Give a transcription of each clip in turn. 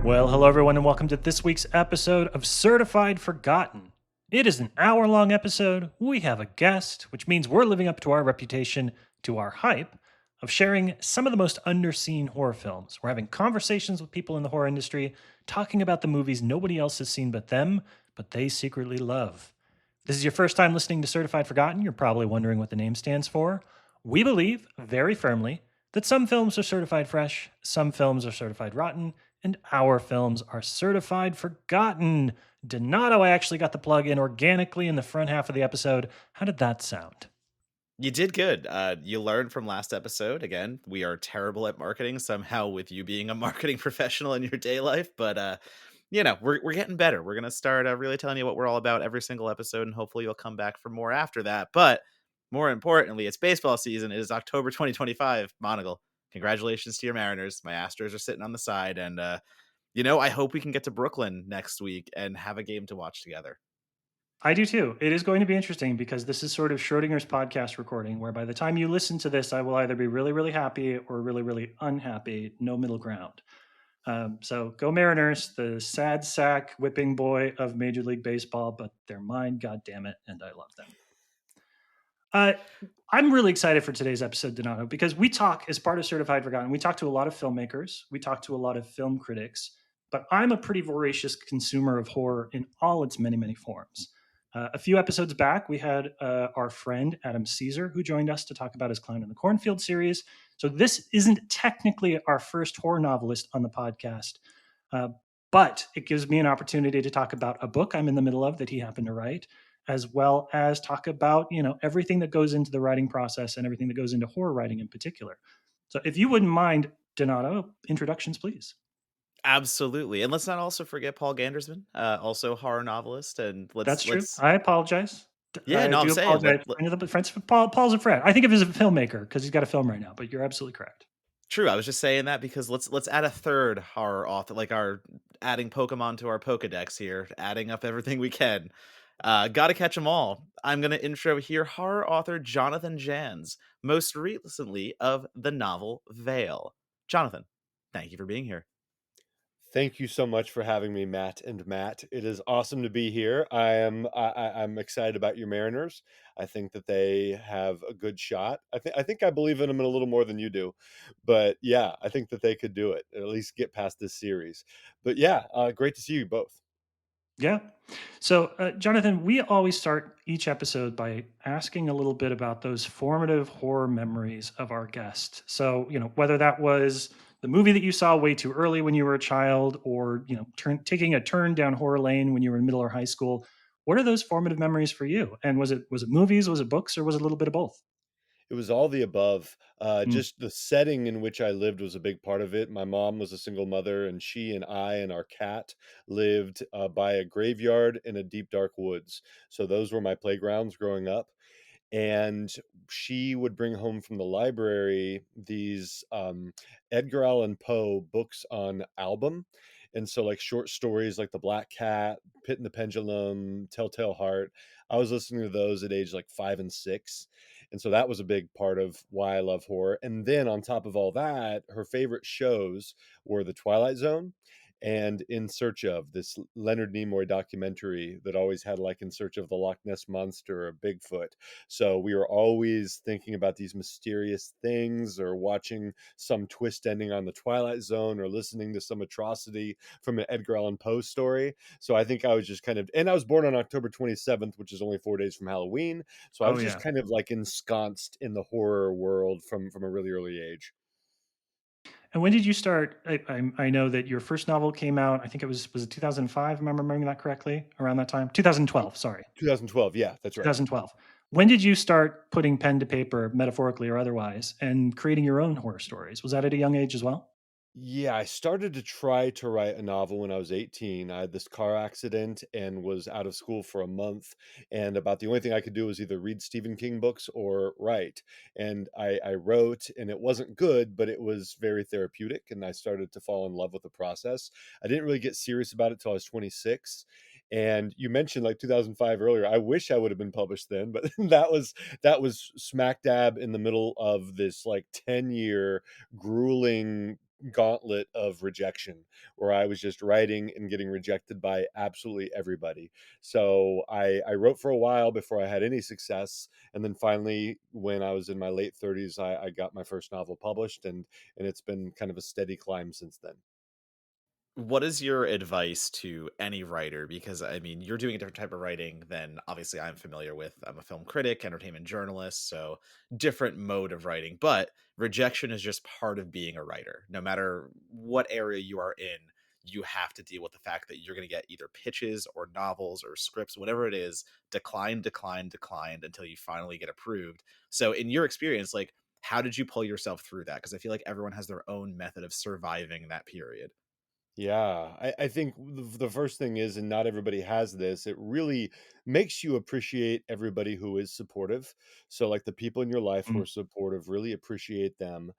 Well, hello everyone, and welcome to this week's episode of Certified Forgotten. It is an hour-long episode. We have a guest, which means we're living up to our reputation, to our hype, of sharing some of the most underseen horror films. We're having conversations with people in the horror industry, talking about the movies nobody else has seen but them, but they secretly love. If this is your first time listening to Certified Forgotten, you're probably wondering what the name stands for. We believe, very firmly, that some films are certified fresh, some films are certified rotten, and our films are certified forgotten. Donato, I actually got the plug in organically in the front half of the episode. How did that sound? You did good. You learned from last episode. Again, we are terrible at marketing somehow with you being a marketing professional in your day life, but we're getting better. We're going to start really telling you what we're all about every single episode, and hopefully you'll come back for more after that. But more importantly, it's baseball season. It is October 2025. Monagle, congratulations to your Mariners. My Astros are sitting on the side, and I hope we can get to Brooklyn next week and have a game to watch together. I do too. It is going to be interesting because this is sort of Schrodinger's podcast recording, where by the time you listen to this, I will either be really, really happy or really, really unhappy. No middle ground. So go Mariners, the sad sack whipping boy of Major League Baseball, but they're mine, God damn it, and I love them. Uh, I'm really excited for today's episode, Donato, because we talk as part of Certified Forgotten. We talk to a lot of filmmakers, we talk to a lot of film critics, but I'm a pretty voracious consumer of horror in all its many, many forms. A few episodes back, we had our friend Adam Caesar, who joined us to talk about his Clown in the Cornfield series. So this isn't technically our first horror novelist on the podcast, uh, but it gives me an opportunity to talk about a book I'm in the middle of that he happened to write, as well as talk about everything that goes into the writing process and everything that goes into horror writing in particular. So if you wouldn't mind, Donato, introductions, please. Absolutely, and let's not also forget Paul Gandersman, also horror novelist, and That's let's true. let's I apologize. yeah, I no, I'm do saying apologize. Paul's a friend. I think of him as a filmmaker because he's got a film right now. But you're absolutely correct. true. I was just saying that because let's add a third horror author, like our adding Pokemon to our Pokedex here, adding up everything we can. Gotta catch them all. I'm gonna intro here horror author Jonathan Janz, most recently of the novel Veil. Jonathan, thank you for being here. Thank you so much for having me, Matt and Matt. It is awesome to be here. I'm excited about your Mariners. I think that they have a good shot. I think I believe in them in a little more than you do, but yeah, I think that they could do it, at least get past this series. But yeah, great to see you both. Yeah. So, Jonathan, we always start each episode by asking a little bit about those formative horror memories of our guest. So, whether that was the movie that you saw way too early when you were a child, or taking a turn down horror lane when you were in middle or high school. What are those formative memories for you? And was it movies, was it books, or was it a little bit of both? It was all the above. Mm. Just the setting in which I lived was a big part of it. My mom was a single mother, and she and I and our cat lived by a graveyard in a deep, dark woods. So those were my playgrounds growing up. And she would bring home from the library these Edgar Allan Poe books on album. And so, like short stories like The Black Cat, Pit and the Pendulum, Telltale Heart. I was listening to those at age like 5 and 6. And so that was a big part of why I love horror. And then on top of all that, her favorite shows were The Twilight Zone and In Search of, this Leonard Nimoy documentary that always had like In Search of the Loch Ness Monster or Bigfoot. So we were always thinking about these mysterious things or watching some twist ending on the Twilight Zone or listening to some atrocity from an Edgar Allan Poe story. So I think I was just kind of, and I was born on October 27th, which is only 4 days from Halloween. So I Oh was just yeah. kind of like ensconced in the horror world from a really early age. And when did you start? I know that your first novel came out. I think it 2005. Am I remembering that correctly? Around that time, 2012. Sorry, 2012. Yeah, that's right. 2012. When did you start putting pen to paper, metaphorically or otherwise, and creating your own horror stories? Was that at a young age as well? Yeah, I started to try to write a novel when I was 18. I had this car accident and was out of school for a month. And about the only thing I could do was either read Stephen King books or write. And I wrote, and it wasn't good, but it was very therapeutic. And I started to fall in love with the process. I didn't really get serious about it till I was 26. And you mentioned like 2005 earlier. I wish I would have been published then, but that was smack dab in the middle of this like 10-year grueling gauntlet of rejection where I was just writing and getting rejected by absolutely everybody. So I wrote for a while before I had any success, and then finally, when I was in my late 30s, I got my first novel published, and it's been kind of a steady climb since then. What is your advice to any writer? Because I mean, you're doing a different type of writing than obviously I'm familiar with. I'm a film critic, entertainment journalist, so different mode of writing. But rejection is just part of being a writer. No matter what area you are in, you have to deal with the fact that you're going to get either pitches or novels or scripts, whatever it is, declined until you finally get approved. So, in your experience, like, how did you pull yourself through that? Because I feel like everyone has their own method of surviving that period. Yeah, I think the first thing is, and not everybody has this, it really makes you appreciate everybody who is supportive. So, like the people in your life who Mm, are supportive, really appreciate them.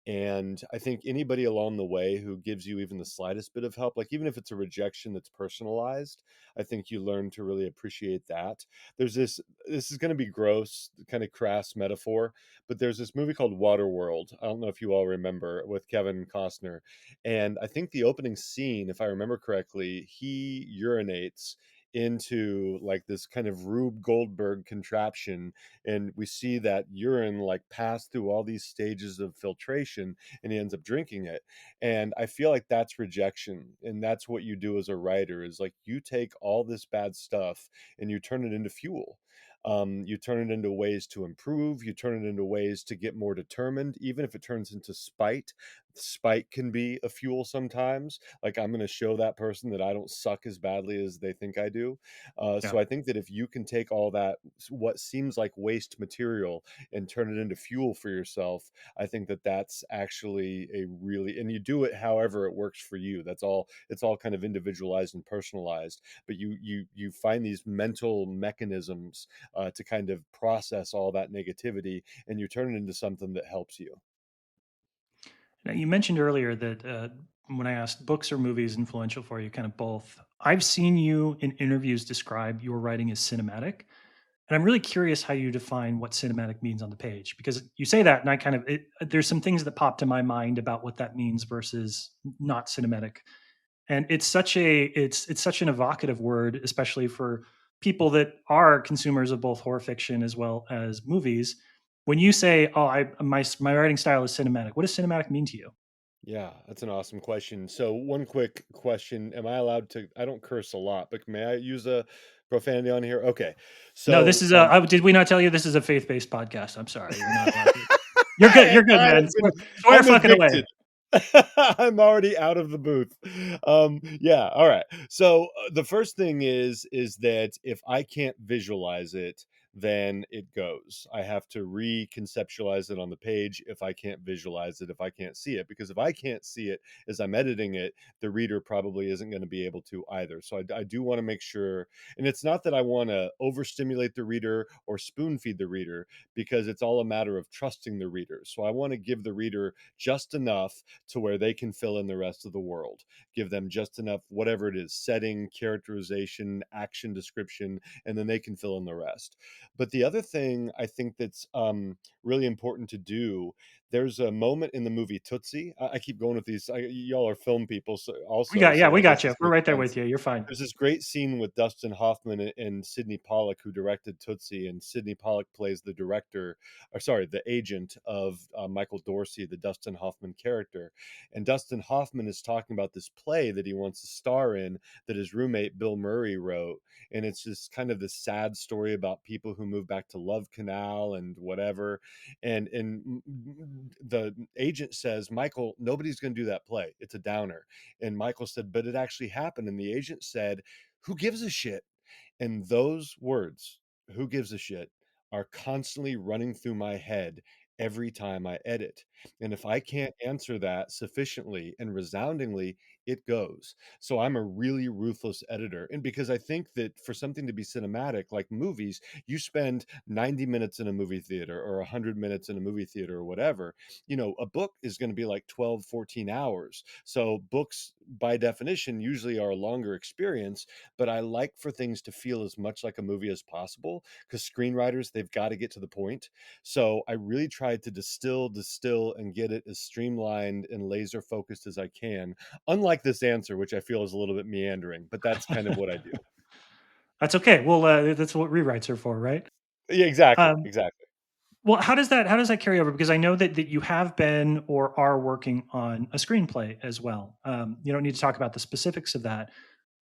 And I think anybody along the way who gives you even the slightest bit of help, like even if it's a rejection that's personalized, I think you learn to really appreciate that. There's this is going to be gross, kind of crass metaphor, but there's this movie called Waterworld. I don't know if you all remember, with Kevin Costner. And I think the opening scene, if I remember correctly, he urinates into like this kind of Rube Goldberg contraption, and we see that urine like pass through all these stages of filtration, and he ends up drinking it. And I feel like that's rejection, and that's what you do as a writer, is like you take all this bad stuff and you turn it into fuel. You turn it into ways to improve, you turn it into ways to get more determined, even if it turns into spite. Spite can be a fuel sometimes, like I'm going to show that person that I don't suck as badly as they think I do. yeah. So I think that if you can take all that, what seems like waste material, and turn it into fuel for yourself, I think that that's actually a really, and you do it however it works for you. That's all. It's all kind of individualized and personalized. But you find these mental mechanisms to kind of process all that negativity, and you turn it into something that helps you. Now, you mentioned earlier that when I asked books or movies influential for you, kind of both. I've seen you in interviews describe your writing as cinematic. And I'm really curious how you define what cinematic means on the page because you say that, and I kind of there's some things that pop to my mind about what that means versus not cinematic. And it's such an evocative word, especially for people that are consumers of both horror fiction as well as movies. When you say, "Oh, my writing style is cinematic," what does cinematic mean to you? Yeah, that's an awesome question. So, one quick question: am I allowed to? I don't curse a lot, but may I use a profanity on here? Okay, No, so this is a. Did we not tell you this is a faith-based podcast? I'm sorry, you're not allowed to. You're good. I, You're good, I man. have been, Swear I'm fucking away. evicted. I'm already out of the booth. Yeah, all right. So the first thing is that if I can't visualize it, then it goes. I have to reconceptualize it on the page if I can't visualize it, if I can't see it. Because if I can't see it as I'm editing it, the reader probably isn't going to be able to either. So I do want to make sure, and it's not that I want to overstimulate the reader or spoon feed the reader, because it's all a matter of trusting the reader. So I want to give the reader just enough to where they can fill in the rest of the world. Give them just enough, whatever it is, setting, characterization, action description, and then they can fill in the rest. But the other thing I think that's really important to do, there's a moment in the movie Tootsie. I keep going with these. Y'all are film people, so also, Yeah, so we I guess got you. this We're makes right there sense. with you. You're fine. There's this great scene with Dustin Hoffman and Sidney Pollack, who directed Tootsie, and Sidney Pollack plays the director, or sorry, the agent of Michael Dorsey, the Dustin Hoffman character. And Dustin Hoffman is talking about this play that he wants to star in, that his roommate Bill Murray wrote, and it's just kind of this sad story about people who move back to Love Canal and whatever. And the agent says, Michael, nobody's going to do that play. It's a downer. And Michael said, but it actually happened. And the agent said, who gives a shit? And those words, who gives a shit, are constantly running through my head every time I edit. And if I can't answer that sufficiently and resoundingly, it goes. So I'm a really ruthless editor. And because I think that for something to be cinematic, like movies, you spend 90 minutes in a movie theater or 100 minutes in a movie theater or whatever. A book is going to be like 12, 14 hours. So books by definition usually are a longer experience, but I like for things to feel as much like a movie as possible because screenwriters, they've got to get to the point. So I really tried to distill, and get it as streamlined and laser focused as I can. Unlike this answer, which I feel is a little bit meandering, but that's kind of what I do. That's okay. Well, that's what rewrites are for, right? Yeah, exactly, Um, exactly. well, how does that carry over? Because I know that you have been or are working on a screenplay as well. You don't need to talk about the specifics of that,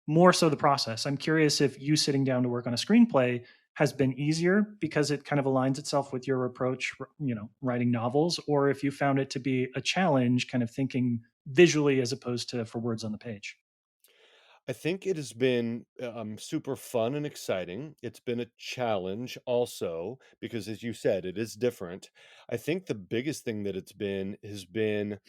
more so the process. I'm curious if you sitting down to work on a screenplay has been easier because it kind of aligns itself with your approach, writing novels, or if you found it to be a challenge, kind of thinking visually as opposed to for words on the page. I think it has been super fun and exciting. It's been a challenge also because, as you said, it is different. I think the biggest thing that it's been has been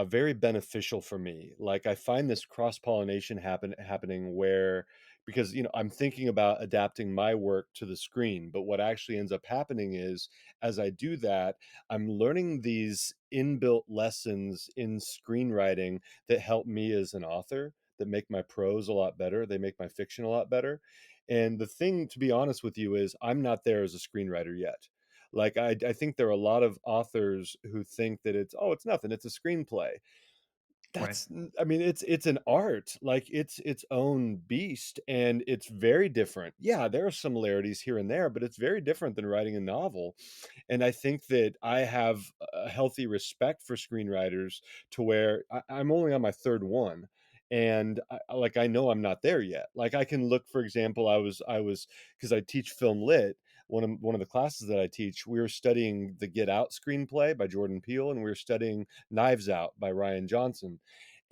very beneficial for me. Like I find this cross pollination happening where, because I'm thinking about adapting my work to the screen, but what actually ends up happening is as I do that, I'm learning these inbuilt lessons in screenwriting that help me as an author, that make my prose a lot better. They make my fiction a lot better. And the thing, to be honest with you, is I'm not there as a screenwriter yet. Like I think there are a lot of authors who think that it's nothing, it's a screenplay. Right. I mean, it's an art, like it's its own beast, and it's very different. Yeah, there are similarities here and there, but it's very different than writing a novel. And I think that I have a healthy respect for screenwriters to where I'm only on my third one. And like I know I'm not there yet. Like I can look, for example, I was because I teach film lit. One of the classes that I teach, we were studying the Get Out screenplay by Jordan Peele, and we were studying Knives Out by Ryan Johnson.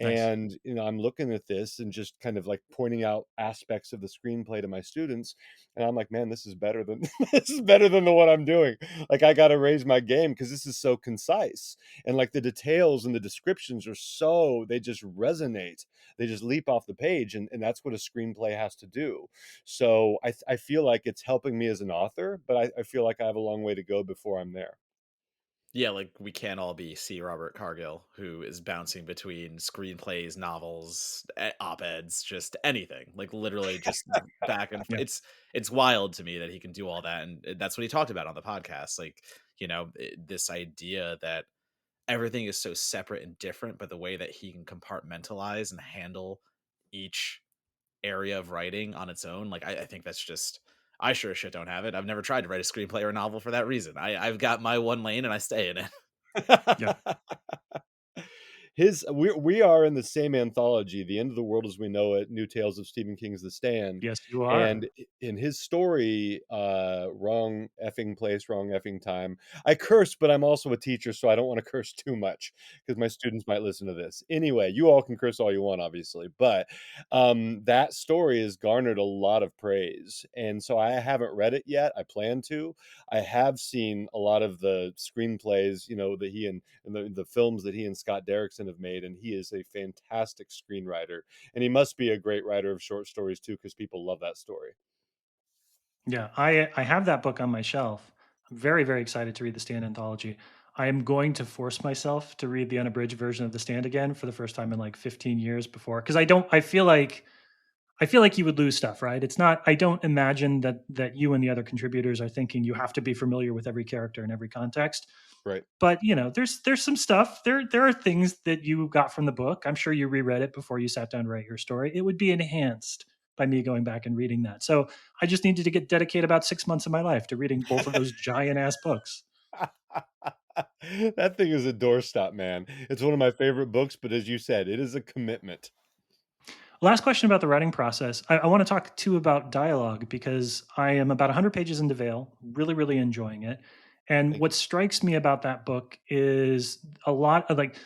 Nice. And I'm looking at this and just kind of like pointing out aspects of the screenplay to my students, and I'm like, man, this is better than this is better than the one I'm doing. Like I got to raise my game because this is so concise, and like the details and the descriptions are so, they just resonate, they just leap off the page, and that's what a screenplay has to do. So I feel like it's helping me as an author, but I feel like I have a long way to go before I'm there. Yeah, like we can't all be C. Robert Cargill, who is bouncing between screenplays, novels, op-eds, just anything. Like literally just back and Yeah. it's wild to me that he can do all that, and that's what he talked about on the podcast. Like this idea that everything is so separate and different, but the way that he can compartmentalize and handle each area of writing on its own, like I think that's just, I sure as shit don't have it. I've never tried to write a screenplay or a novel for that reason. I've got my one lane and I stay in it. Yeah. His we are in the same anthology, The End of the World as We Know It, New Tales of Stephen King's The Stand. Yes, you are. And in his story, Wrong Effing Place, Wrong Effing Time. I curse, but I'm also a teacher, so I don't want to curse too much because my students might listen to this. Anyway, you all can curse all you want, obviously, but that story has garnered a lot of praise. And so I haven't read it yet. I plan to. I have seen a lot of the screenplays, that he and the films that he and Scott Derrickson have made, and he is a fantastic screenwriter. And he must be a great writer of short stories too, because people love that story. Yeah, I have that book on my shelf. I'm very, very excited to read the Stand anthology. I am going to force myself to read the unabridged version of the Stand again for the first time in like 15 years before, because I feel like you would lose stuff, right? It's not, I don't imagine that you and the other contributors are thinking you have to be familiar with every character in every context. Right. But there's some stuff. There are things that you got from the book. I'm sure you reread it before you sat down to write your story. It would be enhanced by me going back and reading that. So I just needed to get dedicate about 6 months of my life to reading both of those giant ass books. That thing is a doorstop, man. It's one of my favorite books, but as you said, it is a commitment. Last question about the writing process. I want to talk too about dialogue because I am about 100 pages into Vale, really, really enjoying it. And Thank what strikes me about that book is a lot of like,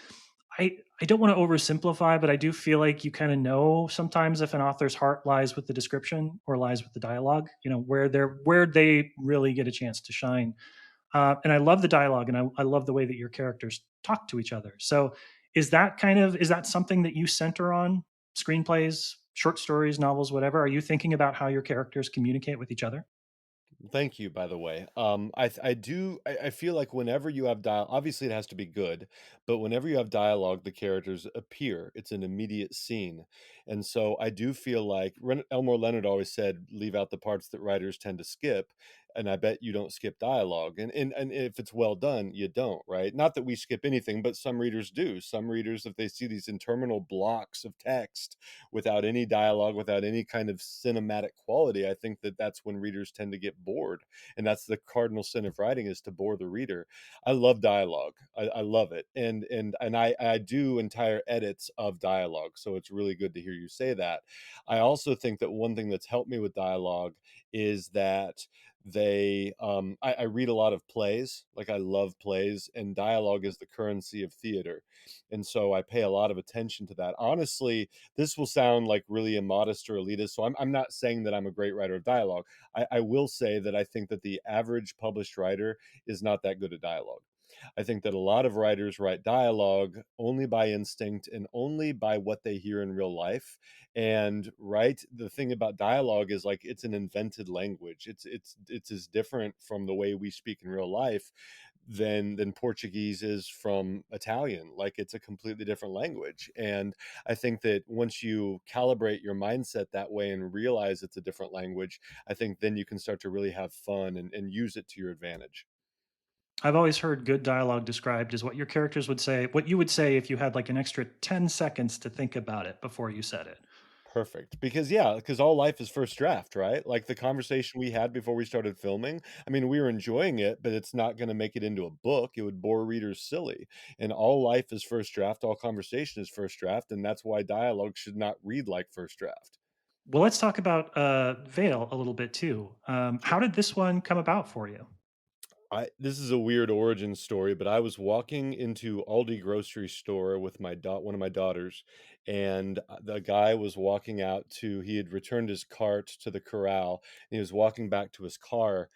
I don't want to oversimplify, but I do feel like you kind of know sometimes if an author's heart lies with the description or lies with the dialogue, where they really get a chance to shine. And I love the dialogue, and I love the way that your characters talk to each other. So, is that something that you center on screenplays, short stories, novels, whatever? Are you thinking about how your characters communicate with each other? Thank you, by the way. I feel like whenever you have dialogue, obviously it has to be good, but whenever you have dialogue, the characters appear. It's an immediate scene, and so I do feel like Elmore Leonard always said, "Leave out the parts that writers tend to skip," and I bet you don't skip dialogue. And if it's well done, you don't, right? Not that we skip anything, but some readers do. Some readers, if they see these interminable blocks of text without any dialogue, without any kind of cinematic quality, I think that that's when readers tend to get bored. And that's the cardinal sin of writing, is to bore the reader. I love dialogue. I love it. And I do entire edits of dialogue. So it's really good to hear you say that. I also think that one thing that's helped me with dialogue is that I read a lot of plays. Like, I love plays, and dialogue is the currency of theater. And so I pay a lot of attention to that. Honestly, this will sound like really immodest or elitist. So I'm not saying that I'm a great writer of dialogue. I will say that I think that the average published writer is not that good at dialogue. I think that a lot of writers write dialogue only by instinct and only by what they hear in real life. And right, the thing about dialogue is, like, it's an invented language. It's as different from the way we speak in real life than Portuguese is from Italian. Like, it's a completely different language. And I think that once you calibrate your mindset that way and realize it's a different language, I think then you can start to really have fun and use it to your advantage. I've always heard good dialogue described as what your characters would say, what you would say if you had like an extra 10 seconds to think about it before you said it. Perfect. Because, yeah, because all life is first draft, right? Like the conversation we had before we started filming. I mean, we were enjoying it, but it's not going to make it into a book. It would bore readers silly. And all life is first draft. All conversation is first draft. And that's why dialogue should not read like first draft. Well, let's talk about Vale a little bit too. How did this one come about for you? This is a weird origin story, but I was walking into Aldi grocery store with one of my daughters, and the guy was walking out to he had returned his cart to the corral, and he was walking back to his car,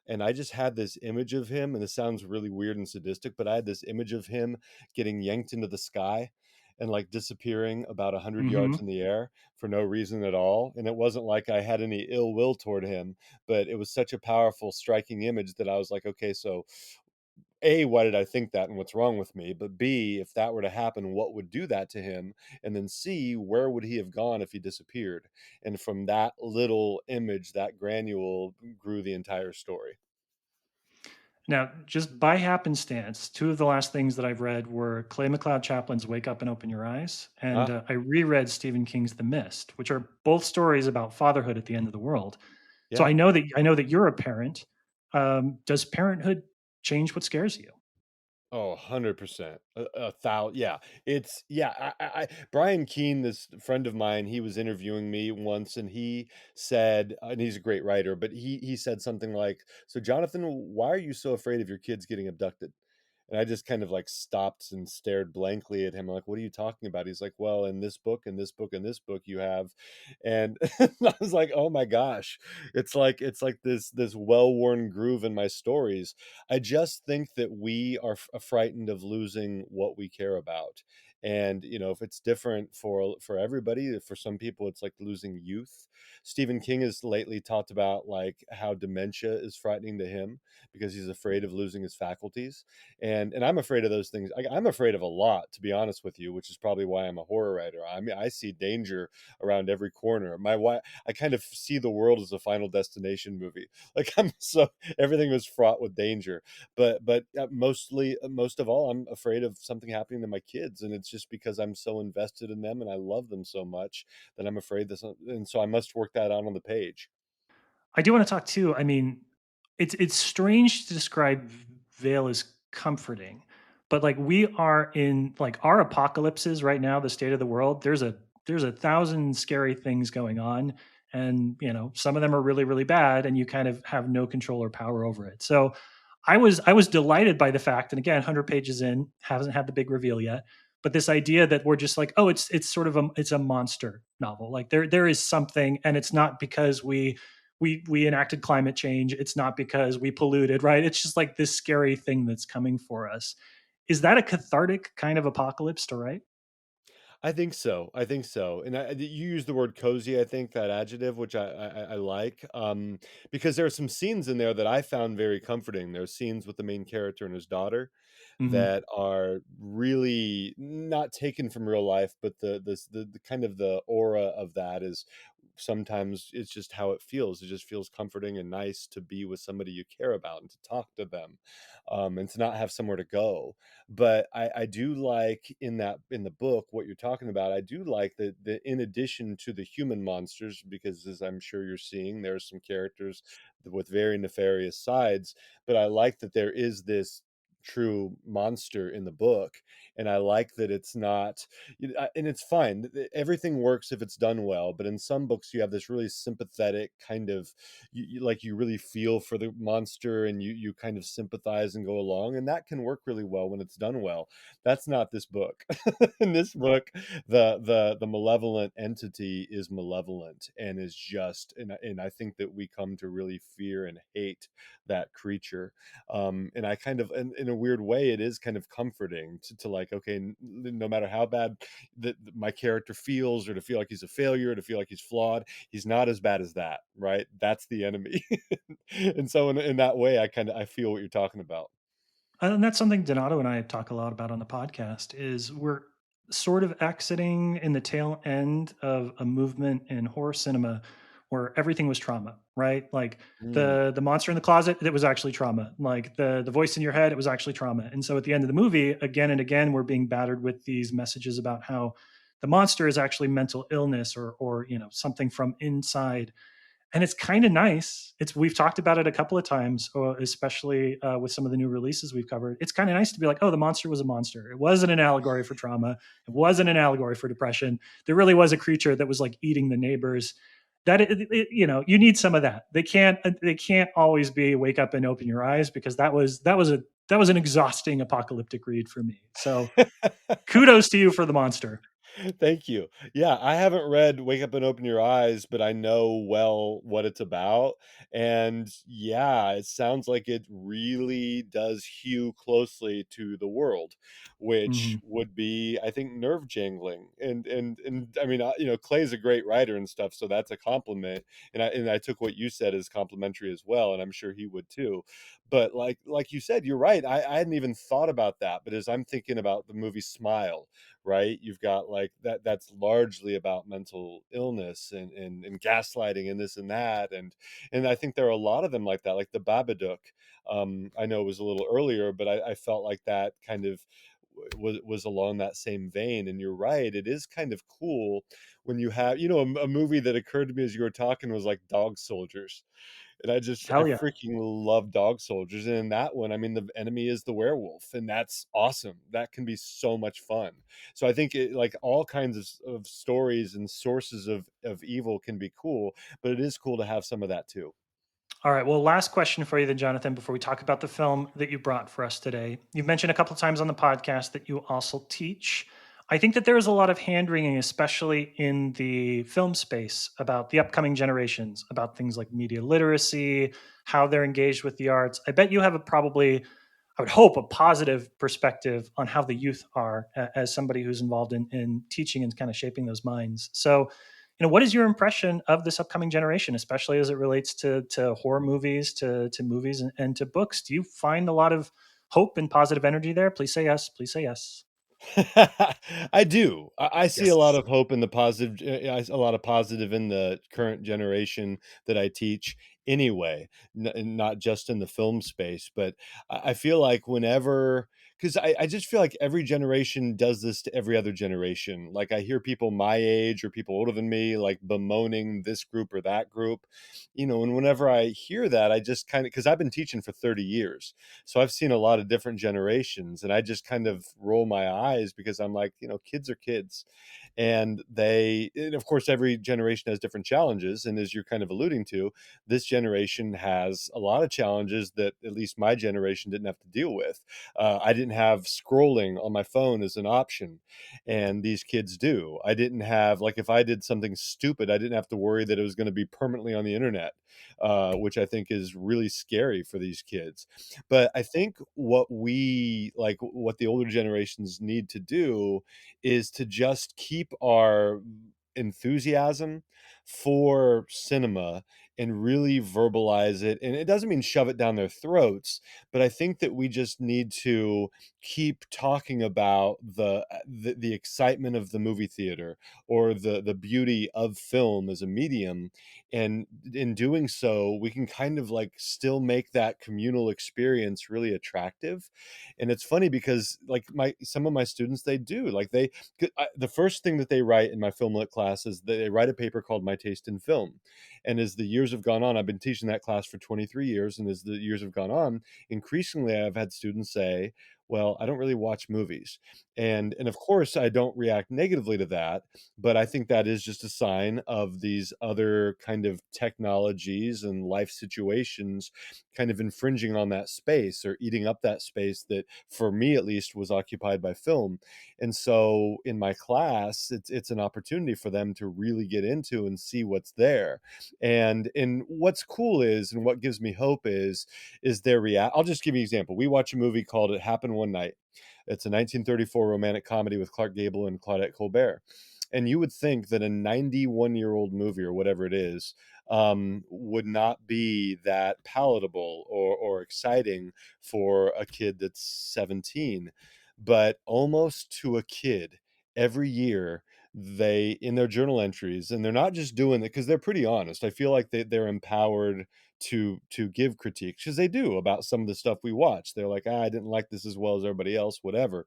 and I just had this image of him, and this sounds really weird and sadistic, but I had this image of him getting yanked into the sky and, like, disappearing about 100 yards in Hmm. the air for no reason at all. And it wasn't like I had any ill will toward him, but it was such a powerful, striking image that I was like, okay, so A, why did I think that and what's wrong with me? But B, if that were to happen, what would do that to him? And then C, where would he have gone if he disappeared? And from that little image, that granule, grew the entire story. Now, just by happenstance, two of the last things that I've read were Clay McLeod Chaplin's Wake Up and Open Your Eyes, and Ah, I reread Stephen King's The Mist, which are both stories about fatherhood at the end of the world. So yeah. I know that you're a parent. Does parenthood change what scares you? Oh, 100%. Yeah. Brian Keene, this friend of mine, he was interviewing me once, and he said, and he's a great writer, but he said something like, "So Jonathan, why are you so afraid of your kids getting abducted?" And I just kind of like stopped and stared blankly at him. I'm like, "What are you talking about?" He's like, "Well, in this book, in this book, in this book, you have," and I was like, "Oh my gosh." It's like this well-worn groove in my stories. I just think that we are frightened of losing what we care about. And if it's different for everybody, for some people it's like losing youth. Stephen King has lately talked about, like, how dementia is frightening to him because he's afraid of losing his faculties. And I'm afraid of those things. I'm afraid of a lot, to be honest with you, which is probably why I'm a horror writer. I mean, I see danger around every corner. My wife, I kind of see the world as a Final Destination movie. Like, I'm so everything was fraught with danger. But most of all, I'm afraid of something happening to my kids, and it's just because I'm so invested in them and I love them so much that I'm afraid that and so I must work that out on the page. I do want to talk too. I mean, it's strange to describe Vale as comforting, but like we are in like our apocalypses right now, the state of the world. There's a thousand scary things going on, and some of them are really really bad, and you kind of have no control or power over it. So I was delighted by the fact, and again, 100 pages in, hasn't had the big reveal yet. But this idea that we're just like, oh, it's sort of it's a monster novel. Like there is something, and it's not because we enacted climate change. It's not because we polluted, right? It's just like this scary thing that's coming for us. Is that a cathartic kind of apocalypse to write? I think so. I think so. And you use the word cozy. I think that adjective, which I like, because there are some scenes in there that I found very comforting. There's scenes with the main character and his daughter Hmm. that are really not taken from real life, but the kind of the aura of that is sometimes it's just how it feels. It just feels comforting and nice to be with somebody you care about and to talk to them, and to not have somewhere to go. But I do like in that in the book what you're talking about. I do like that in addition to the human monsters, because as I'm sure you're seeing, there are some characters with very nefarious sides. But I like that there is this true monster in the book, and I like that it's not, and it's fine. Everything works if it's done well, but in some books you have this really sympathetic kind of, like you really feel for the monster and you kind of sympathize and go along, and that can work really well when it's done well. That's not this book. In this book, the malevolent entity is malevolent and is just, and I think that we come to really fear and hate that creature. And I kind of, in a weird way, it is kind of comforting to like, okay, no matter how bad my character feels, or to feel like he's a failure, to feel like he's flawed, he's not as bad as that, right? That's the enemy. And so in that way, I feel what you're talking about. And that's something Donato and I talk a lot about on the podcast is we're sort of exiting in the tail end of a movement in horror cinema where everything was trauma, right? Like Mm. the monster in the closet, it was actually trauma. Like the voice in your head, it was actually trauma. And so at the end of the movie, again and again, we're being battered with these messages about how the monster is actually mental illness or something from inside, and it's kind of nice. It's We've talked about it a couple of times, especially with some of the new releases we've covered. It's kind of nice to be like, oh, the monster was a monster. It wasn't an allegory for trauma. It wasn't an allegory for depression. There really was a creature that was like eating the neighbors. You need some of that. They can't always be wake up and open your eyes, because that was an exhausting apocalyptic read for me. So kudos to you for the monster. Thank you. Yeah, I haven't read Wake Up and Open Your Eyes, but I know well what it's about. And yeah, it sounds like it really does hew closely to the world, which Mhm. would be, I think, nerve jangling. And I mean, Clay's a great writer and stuff, so that's a compliment. And I took what you said as complimentary as well, and I'm sure he would too. But like you said, you're right. I hadn't even thought about that. But as I'm thinking about the movie Smile, right, you've got like that's largely about mental illness and gaslighting and this and that, and I think there are a lot of them like that, like the Babadook. I know it was a little earlier, but I felt like that kind of was along that same vein. And you're right, it is kind of cool when you have, a movie that occurred to me as you were talking was like Dog Soldiers. And I Hell yeah. freaking love Dog Soldiers. And in that one, I mean, the enemy is the werewolf, and that's awesome. That can be so much fun. So I think like all kinds of stories and sources of evil can be cool, but it is cool to have some of that too. All right. Well, last question for you then, Jonathan, before we talk about the film that you brought for us today. You've mentioned a couple of times on the podcast that you also teach. I think that there is a lot of hand wringing, especially in the film space, about the upcoming generations, about things like media literacy, how they're engaged with the arts. I bet you have I would hope, a positive perspective on how the youth are, as somebody who's involved in teaching and kind of shaping those minds. So, what is your impression of this upcoming generation, especially as it relates to horror movies, to movies, and to books? Do you find a lot of hope and positive energy there? Please say yes. Please say yes. I do. I see a lot Yes. of hope in the positive, a lot of positive in the current generation that I teach anyway, and not just in the film space. But I feel like whenever, because I just feel like every generation does this to every other generation. Like I hear people my age or people older than me like bemoaning this group or that group, and whenever I hear that, I just kind of, because I've been teaching for 30 years. So I've seen a lot of different generations, and I just kind of roll my eyes because I'm like, kids are kids. And of course, every generation has different challenges. And as you're kind of alluding to, this generation has a lot of challenges that at least my generation didn't have to deal with. I didn't have scrolling on my phone as an option, and these kids do. I didn't have, like, if I did something stupid, I didn't have to worry that it was going to be permanently on the internet, which I think is really scary for these kids. But I think what we like, what the older generations need to do is to just keep our enthusiasm for cinema and really verbalize it. And it doesn't mean shove it down their throats, but I think that we just need to keep talking about the excitement of the movie theater, or the beauty of film as a medium. And in doing so, we can kind of like still make that communal experience really attractive. And it's funny because like my some of my students, they do like the first thing that they write in my film lit class is they write a paper called My Taste in Film. And as the years have gone on, I've been teaching that class for 23 years, and as the years have gone on, increasingly I've had students say, well, I don't really watch movies. And of course I don't react negatively to that, but I think that is just a sign of these other kind of technologies and life situations kind of infringing on that space, or eating up that space that, for me at least, was occupied by film. And so in my class, it's an opportunity for them to really get into and see what's there. And what's cool is, and what gives me hope is their react. I'll just give you an example. We watch a movie called It Happened One Night. It's a 1934 romantic comedy with Clark Gable and Claudette Colbert. And you would think that a 91-year-old movie, or whatever it is, would not be that palatable or exciting for a kid that's 17. But almost to a kid, every year, they, in their journal entries, and they're not just doing it because they're pretty honest. I feel like they're empowered to give critiques, because they do, about some of the stuff we watch. They're like, I didn't like this as well as everybody else, whatever.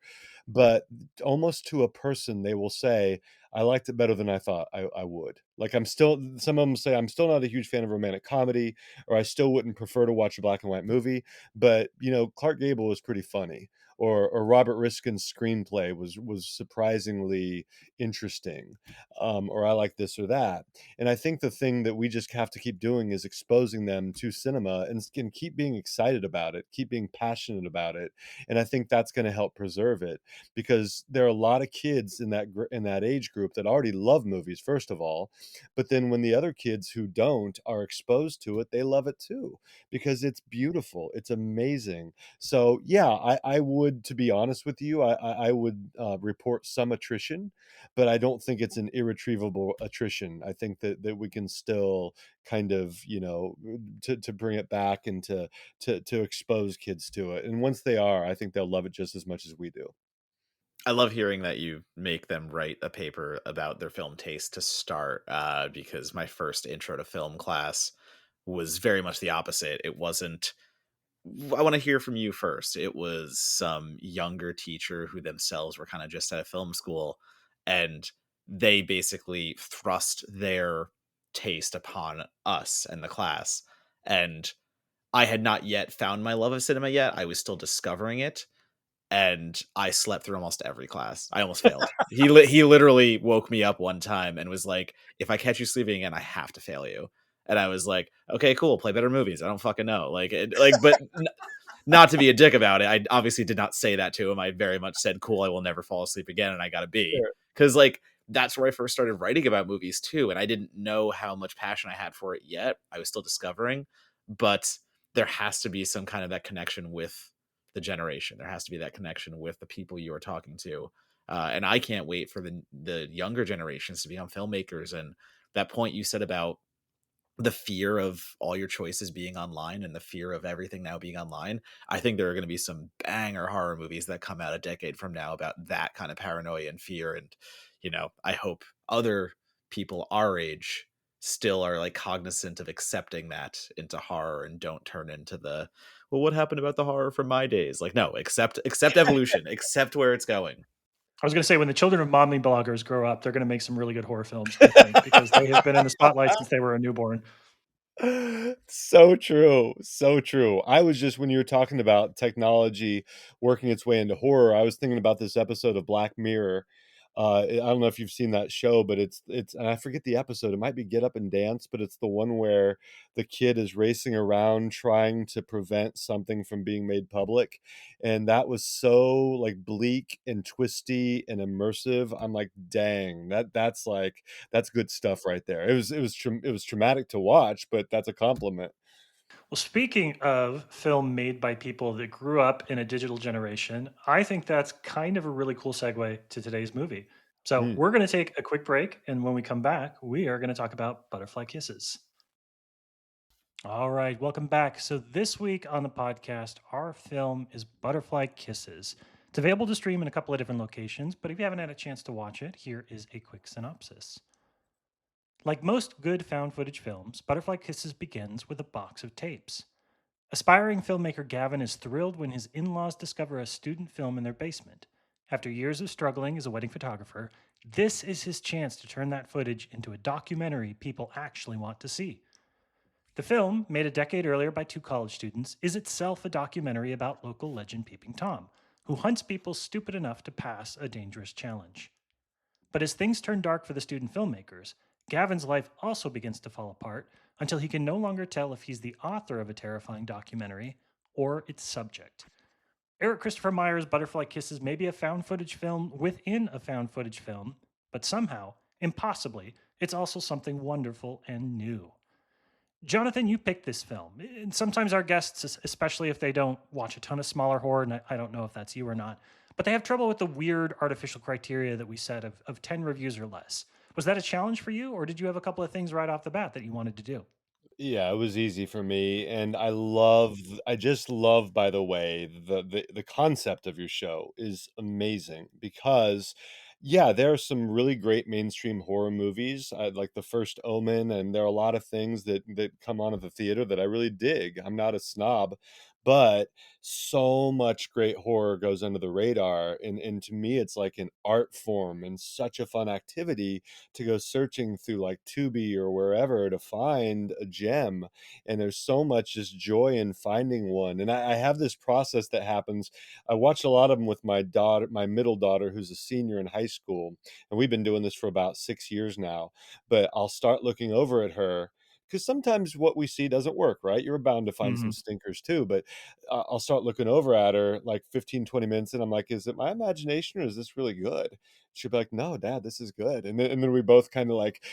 But almost to a person, they will say, I liked it better than I thought I would. Like, I'm still, some of them say, I'm still not a huge fan of romantic comedy, or I still wouldn't prefer to watch a black and white movie, but Clark Gable was pretty funny, or Robert Riskin's screenplay was surprisingly interesting, or I like this or that. And I think the thing that we just have to keep doing is exposing them to cinema, and keep being excited about it, keep being passionate about it. And I think that's going to help preserve it, because there are a lot of kids in that age group that already love movies, first of all, but then when the other kids who don't are exposed to it, they love it too, because it's beautiful, it's amazing. So yeah, I would, to be honest with you, I would report some attrition, but I don't think it's an irretrievable attrition. I think that we can still kind of, to bring it back, and to expose kids to it. And once they are, I think they'll love it just as much as we do. I love hearing that you make them write a paper about their film taste to start, because my first intro to film class was very much the opposite. It wasn't, I want to hear from you first. It was some younger teacher who themselves were kind of just out of film school, and they basically thrust their taste upon us and the class. And I had not yet found my love of cinema yet. I was still discovering it, and I slept through almost every class. I almost failed. He literally woke me up one time and was like, "If I catch you sleeping again, I have to fail you." And I was like, "Okay, cool. Play better movies." I don't fucking know. But not to be a dick about it. I obviously did not say that to him. I very much said, "Cool. I will never fall asleep again," and I got a B, Sure. because that's where I first started writing about movies too, and I didn't know how much passion I had for it yet. I was still discovering, but there has to be some kind of that connection with the generation. There has to be that connection with the people you are talking to. And I can't wait for the younger generations to become filmmakers. And that point you said about the fear of all your choices being online and the fear of everything now being online, I think there are going to be some banger horror movies that come out a decade from now about that kind of paranoia and fear. And, I hope other people our age still are cognizant of accepting that into horror and don't turn into the, well, what happened about the horror from my days? No, accept evolution, accept where it's going. I was going to say, when the children of mommy bloggers grow up, they're going to make some really good horror films, I think, because they have been in the spotlight since they were a newborn. So true. So true. I was just, when you were talking about technology working its way into horror, I was thinking about this episode of Black Mirror, I don't know if you've seen that show, but it's and I forget the episode. It might be Get Up and Dance, but it's the one where the kid is racing around trying to prevent something from being made public, and that was so, like, bleak and twisty and immersive. I'm like, "Dang, that's good stuff right there." It was traumatic to watch, but that's a compliment. Well, speaking of film made by people that grew up in a digital generation, I think that's kind of a really cool segue to today's movie. So, Mm. we're going to take a quick break. And when we come back, we are going to talk about Butterfly Kisses. All right, welcome back. So, this week on the podcast, our film is Butterfly Kisses. It's available to stream in a couple of different locations, but if you haven't had a chance to watch it, here is a quick synopsis. Like most good found footage films, Butterfly Kisses begins with a box of tapes. Aspiring filmmaker Gavin is thrilled when his in laws discover a student film in their basement. After years of struggling as a wedding photographer, this is his chance to turn that footage into a documentary people actually want to see. The film, made a decade earlier by two college students, is itself a documentary about local legend Peeping Tom, who hunts people stupid enough to pass a dangerous challenge. But as things turn dark for the student filmmakers, Gavin's life also begins to fall apart until he can no longer tell if he's the author of a terrifying documentary or its subject. Eric Christopher Meyer's Butterfly Kisses may be a found footage film within a found footage film, but somehow, impossibly, it's also something wonderful and new. Jonathan, you picked this film. And sometimes our guests, especially if they don't watch a ton of smaller horror, and I don't know if that's you or not, but they have trouble with the weird artificial criteria that we set of 10 reviews or less. Was that a challenge for you, or did you have a couple of things right off the bat that you wanted to do? Yeah, it was easy for me, and I just love, by the way, the concept of your show is amazing because, yeah, there are some really great mainstream horror movies, like The First Omen, and there are a lot of things that come on at the theater that I really dig. I'm not a snob, but so much great horror goes under the radar, and to me, it's like an art form and such a fun activity to go searching through like Tubi or wherever to find a gem. And there's so much just joy in finding one. And I have this process that happens. I watch a lot of them with my daughter, my middle daughter, who's a senior in high school. And we've been doing this for about 6 years now. But I'll start looking over at her because sometimes what we see doesn't work, right? You're bound to find some Hmm. stinkers too. But I'll start looking over at her like 15, 20 minutes. And I'm like, is it my imagination or is this really good? She'll be like, "No, dad, this is good." And then we both kind of like,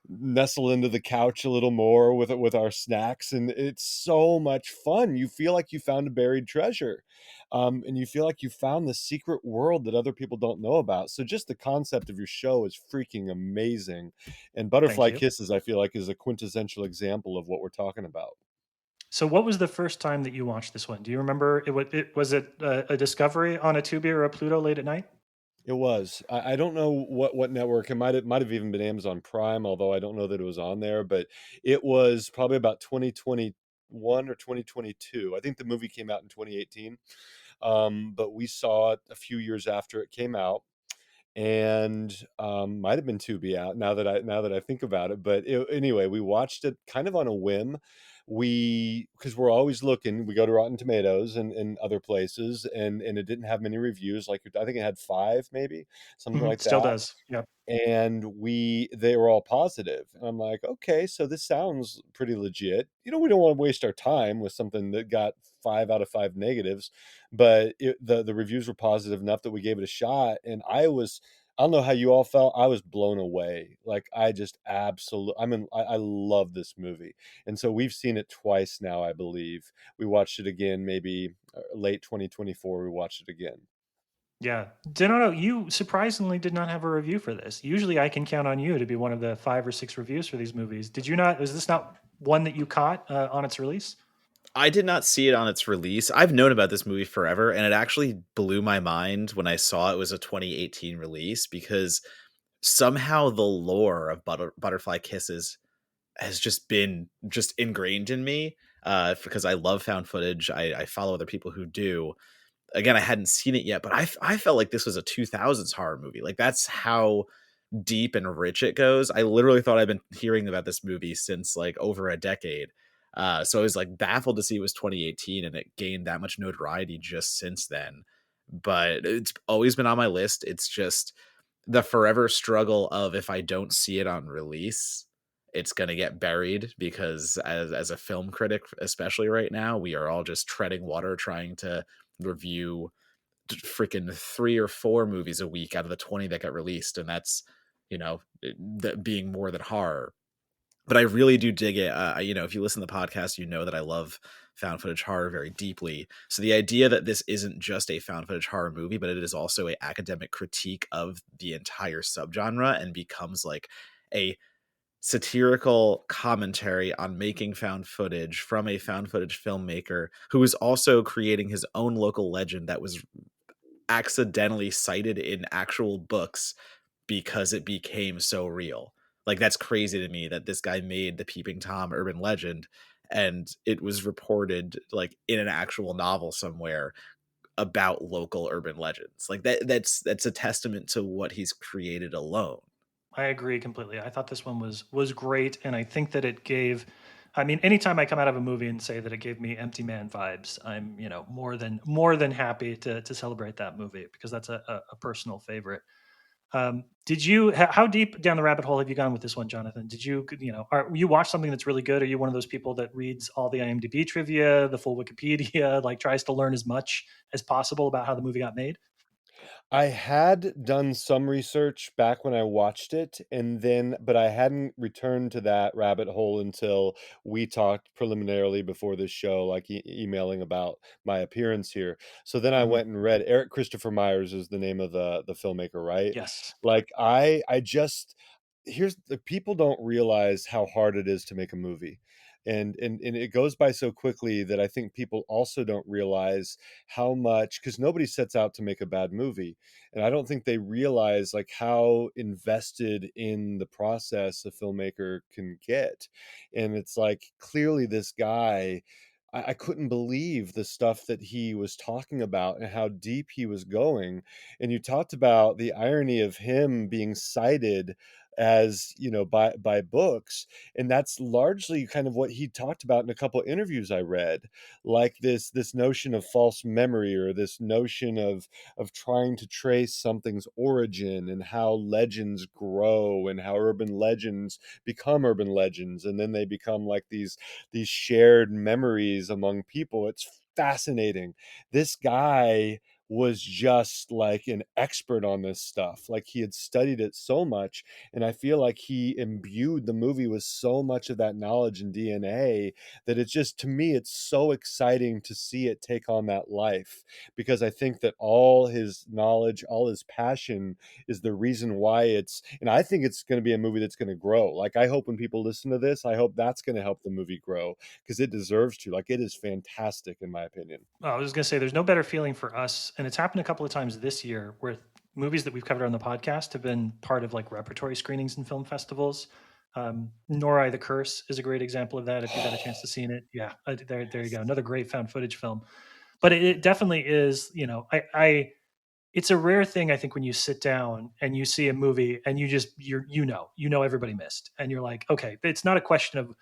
nestle into the couch a little more with our snacks, and it's so much fun. You feel like you found a buried treasure. And you feel like you found the secret world that other people don't know about. So just the concept of your show is freaking amazing. And Thank Butterfly you. Kisses, I feel like, is a quintessential example of what we're talking about. So, what was the first time that you watched this one? Do you remember? Was it a Discovery on a Tubi or a Pluto late at night? It was. I don't know what network. It might have even been Amazon Prime, although I don't know that it was on there, but it was probably about 2021 or 2022. I think the movie came out in 2018. But we saw it a few years after it came out, and might have been Tubi out now that I think about it. But anyway, we watched it kind of on a whim. We Because we're always looking. We go to Rotten Tomatoes and other places, and it didn't have many reviews. Like I think it had five, maybe something Hmm. like Still that, does. Yep. and they were all positive, and I'm like, okay, so this sounds pretty legit. We don't want to waste our time with something that got 5 out of 5 negatives, but the reviews were positive enough that we gave it a shot. And I don't know how you all felt. I was blown away. Like, I just absolutely, I love this movie. And so we've seen it twice now, I believe. We watched it again maybe late 2024. We watched it again. Yeah. Donato, you surprisingly did not have a review for this. Usually I can count on you to be one of the 5 or 6 reviews for these movies. Did you not? Is this not one that you caught on its release? I did not see it on its release. I've known about this movie forever, and it actually blew my mind when I saw it was a 2018 release because somehow the lore of Butterfly Kisses has just been just ingrained in me, because I love found footage. I follow other people who do. Again, I hadn't seen it yet, but I felt like this was a 2000s horror movie. Like, that's how deep and rich it goes. I literally thought I've been hearing about this movie since like over a decade. So I was like baffled to see it was 2018 and it gained that much notoriety just since then. But it's always been on my list. It's just the forever struggle of, if I don't see it on release, it's going to get buried, because as a film critic, especially right now, we are all just treading water trying to review freaking 3 or 4 movies a week out of the 20 that got released, and that's, that being more than horror. But I really do dig it. If you listen to the podcast, you know that I love found footage horror very deeply. So the idea that this isn't just a found footage horror movie, but it is also a academic critique of the entire subgenre, and becomes like a satirical commentary on making found footage from a found footage filmmaker who is also creating his own local legend that was accidentally cited in actual books because it became so real. Like, that's crazy to me that this guy made the Peeping Tom urban legend, and it was reported like in an actual novel somewhere about local urban legends. Like, that's a testament to what he's created alone. I agree completely. I thought this one was great, and I think that it gave. I mean, anytime I come out of a movie and say that it gave me Empty Man vibes, I'm more than happy to celebrate that movie, because that's a personal favorite. Did you? How deep down the rabbit hole have you gone with this one, Jonathan? Did you you watch something that's really good? Are you one of those people that reads all the IMDb trivia, the full Wikipedia, like tries to learn as much as possible about how the movie got made? I had done some research back when I watched it, but I hadn't returned to that rabbit hole until we talked preliminarily before this show, like emailing about my appearance here. So then I Mhm. went and read. Eric Christopher Myers is the name of the filmmaker, right? Yes. Like I just here's the people don't realize how hard it is to make a movie. And it goes by so quickly that I think people also don't realize how much, because nobody sets out to make a bad movie, and I don't think they realize like how invested in the process a filmmaker can get. And it's like, clearly this guy, I couldn't believe the stuff that he was talking about and how deep he was going. And you talked about the irony of him being cited as, by books, and that's largely kind of what he talked about in a couple of interviews I read, like this notion of false memory, or this notion of trying to trace something's origin, and how legends grow, and how urban legends become urban legends, and then they become like these shared memories among people. It's fascinating. This guy was just like an expert on this stuff. Like, he had studied it so much, and I feel like he imbued the movie with so much of that knowledge and DNA, that it's just, to me, it's so exciting to see it take on that life, because I think that all his knowledge, all his passion is the reason why and I think it's going to be a movie that's going to grow. Like, I hope when people listen to this, I hope that's going to help the movie grow, because it deserves to. Like, it is fantastic in my opinion. Oh, I was going to say, there's no better feeling for us, and it's happened a couple of times this year, where movies that we've covered on the podcast have been part of like repertory screenings and film festivals. Nor I the Curse is a great example of that. If you've had a chance to see it, yeah, there you go, another great found footage film. But it definitely is. It's a rare thing, I think, when you sit down and you see a movie and you know everybody missed, and you're like, okay, it's not a question of,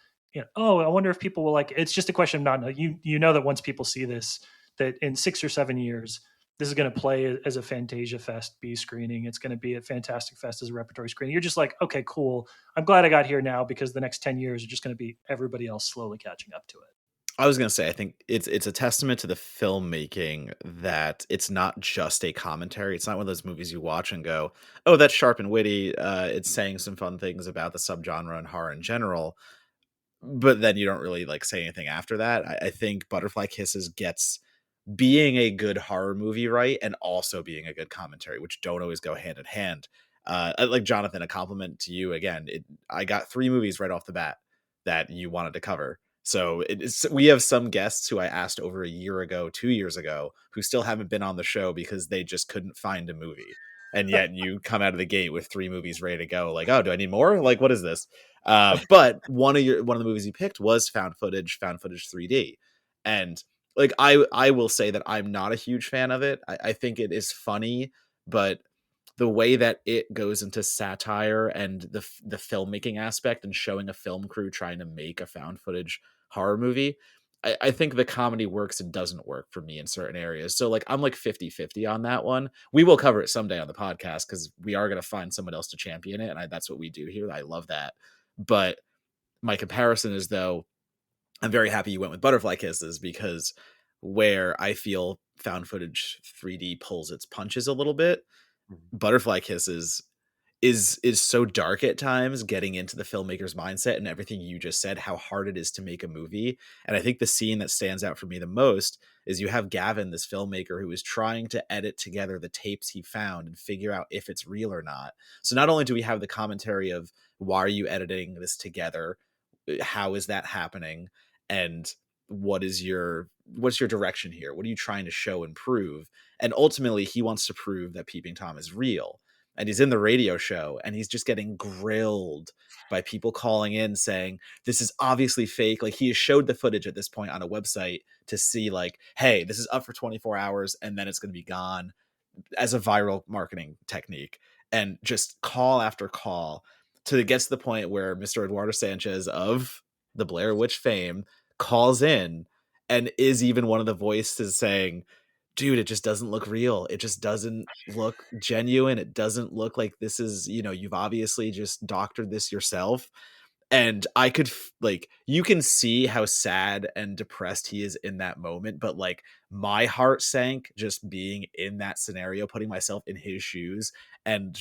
oh, I wonder if people will like it. It's just a question of not, you know that once people see this, that in 6 or 7 years this is going to play as a Fantasia Fest B screening. It's going to be at Fantastic Fest as a repertory screening. You're just like, okay, cool. I'm glad I got here now, because the next 10 years are just going to be everybody else slowly catching up to it. I was gonna say, I think it's a testament to the filmmaking that it's not just a commentary. It's not one of those movies you watch and go, "Oh, that's sharp and witty." It's saying some fun things about the subgenre and horror in general, but then you don't really like say anything after that. I think Butterfly Kisses gets being a good horror movie right, and also being a good commentary, which don't always go hand in hand. Like, Jonathan, a compliment to you again. I got 3 movies right off the bat that you wanted to cover. So we have some guests who I asked over a year ago, 2 years ago, who still haven't been on the show because they just couldn't find a movie. And yet you come out of the gate with 3 movies ready to go. Like, oh, do I need more? Like, what is this? But one of the movies you picked was Found Footage 3D, and like, I will say that I'm not a huge fan of it. I think it is funny, but the way that it goes into satire and the filmmaking aspect and showing a film crew trying to make a found footage horror movie, I think the comedy works and doesn't work for me in certain areas. So, like, I'm like 50-50 on that one. We will cover it someday on the podcast because we are going to find someone else to champion it. And that's what we do here. I love that. But my comparison is, though, I'm very happy you went with Butterfly Kisses because where I feel found footage 3D pulls its punches a little bit, Mhm. Butterfly Kisses is so dark at times, getting into the filmmaker's mindset and everything you just said, how hard it is to make a movie. And I think the scene that stands out for me the most is you have Gavin, this filmmaker, who is trying to edit together the tapes he found and figure out if it's real or not. So not only do we have the commentary of why are you editing this together, how is that happening, and what's your direction here, what are you trying to show and prove, and ultimately he wants to prove that Peeping Tom is real. And he's in the radio show and he's just getting grilled by people calling in saying this is obviously fake. Like, he has showed the footage at this point on a website to see, like, hey, this is up for 24 hours and then it's going to be gone, as a viral marketing technique, and just call after call to get to the point where Mr. Eduardo Sanchez of the Blair Witch fame calls in and is even one of the voices saying, dude, it just doesn't look real. It just doesn't look genuine. It doesn't look like this is, you've obviously just doctored this yourself. And I could like, you can see how sad and depressed he is in that moment, but like, my heart sank just being in that scenario, putting myself in his shoes and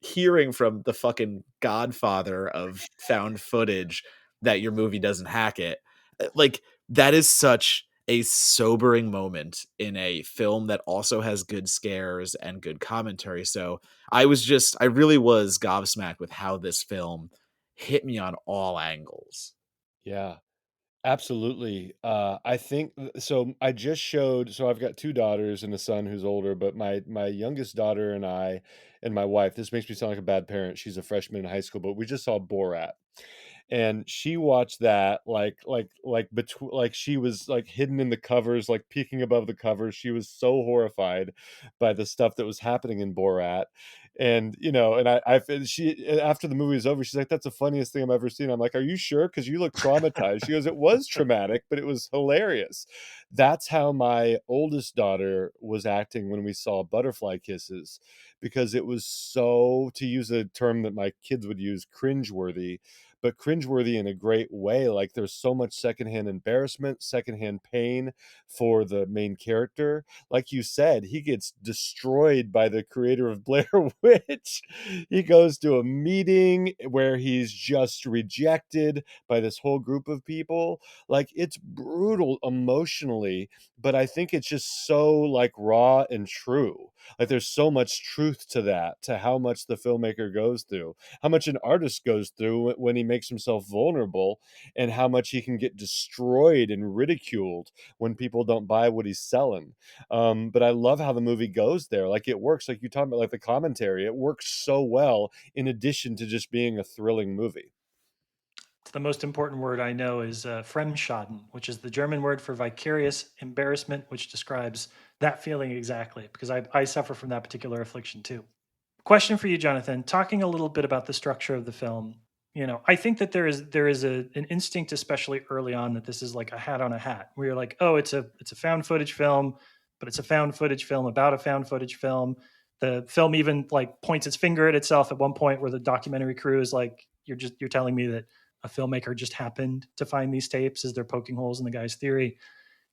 hearing from the fucking godfather of found footage that your movie doesn't hack it. Like, that is such a sobering moment in a film that also has good scares and good commentary. So I really was gobsmacked with how this film hit me on all angles. Yeah. Absolutely. I think so. I just showed. So I've got two daughters and a son who's older, but my youngest daughter and I and my wife. This makes me sound like a bad parent. She's a freshman in high school, but we just saw Borat, and she watched that like between like she was like hidden in the covers, like peeking above the covers. She was so horrified by the stuff that was happening in Borat. And and she after the movie was over, she's like, "That's the funniest thing I've ever seen." I'm like, "Are you sure? Because you look traumatized." She goes, "It was traumatic, but it was hilarious." That's how my oldest daughter was acting when we saw Butterfly Kisses, because it was so, to use a term that my kids would use, cringeworthy, but cringeworthy in a great way. Like, there's so much secondhand embarrassment, secondhand pain for the main character. Like you said, he gets destroyed by the creator of Blair Witch. He goes to a meeting where he's just rejected by this whole group of people. Like, it's brutal emotionally, but I think it's just so like raw and true. Like, there's so much truth to that, to how much the filmmaker goes through, how much an artist goes through when he makes himself vulnerable, and how much he can get destroyed and ridiculed when people don't buy what he's selling. But I love how the movie goes there. Like, it works, like you talk about, like the commentary, it works so well in addition to just being a thrilling movie. The most important word I know is Fremschaden, which is the German word for vicarious embarrassment, which describes that feeling exactly, because I suffer from that particular affliction too. Question for you, Jonathan. Talking a little bit about the structure of the film, I think that there is an instinct, especially early on, that this is like a hat on a hat, where you're like, oh, it's a found footage film, but it's a found footage film about a found footage film. The film even like points its finger at itself at one point, where the documentary crew is like, you're telling me that a filmmaker just happened to find these tapes as they're poking holes in the guy's theory.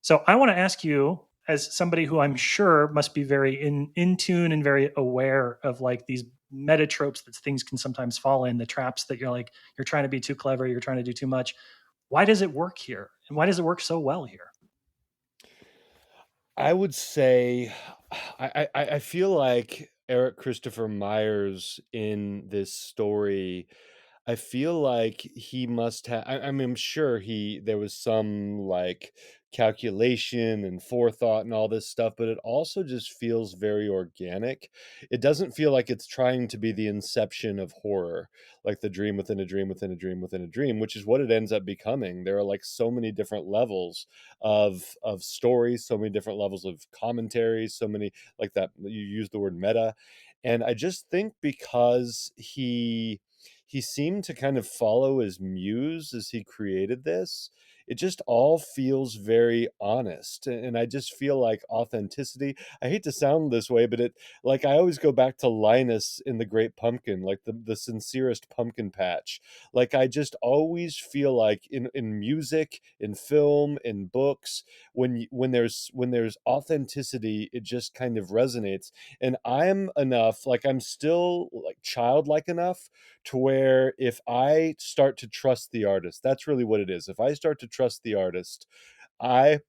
So I want to ask you, as somebody who I'm sure must be very in tune and very aware of like these meta tropes that things can sometimes fall in, the traps that you're trying to be too clever, you're trying to do too much. Why does it work here? And why does it work so well here? I would say I feel like Eric Christopher Myers in this story, I feel like he must have. I mean, I'm sure there was some like calculation and forethought and all this stuff, but it also just feels very organic. It doesn't feel like it's trying to be the inception of horror, like the dream within a dream within a dream within a dream, which is what it ends up becoming. There are like so many different levels of stories, so many different levels of commentary, so many, like that you use the word meta. And I just think because he seemed to kind of follow his muse as he created this. it just all feels very honest. And I just feel like authenticity. I hate to sound this way, but it like I always go back to Linus in The Great Pumpkin, like the sincerest pumpkin patch. Like I just always feel like in music, in film, in books, when there's authenticity, it just kind of resonates. And I'm enough, like I'm still like childlike enough to where if I start to trust the artist, that's really what it is. If I start to trust the artist, I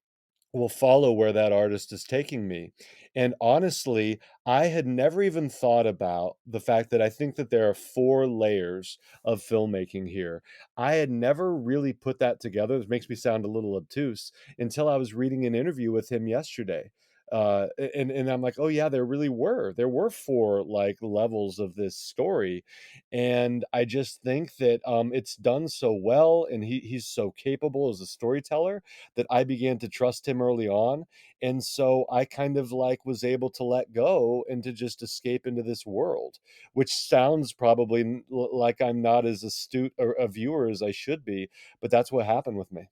will follow where that artist is taking me. And honestly, I had never even thought about the fact that I think that there are 4 layers of filmmaking here. I had never really put that together. It makes me sound a little obtuse until I was reading an interview with him yesterday. And I'm like, oh yeah, there were 4 like levels of this story, and I just think that it's done so well, and he's so capable as a storyteller that I began to trust him early on. And so I kind of like was able to let go and to just escape into this world, which sounds probably like I'm not as astute a viewer as I should be, but that's what happened with me.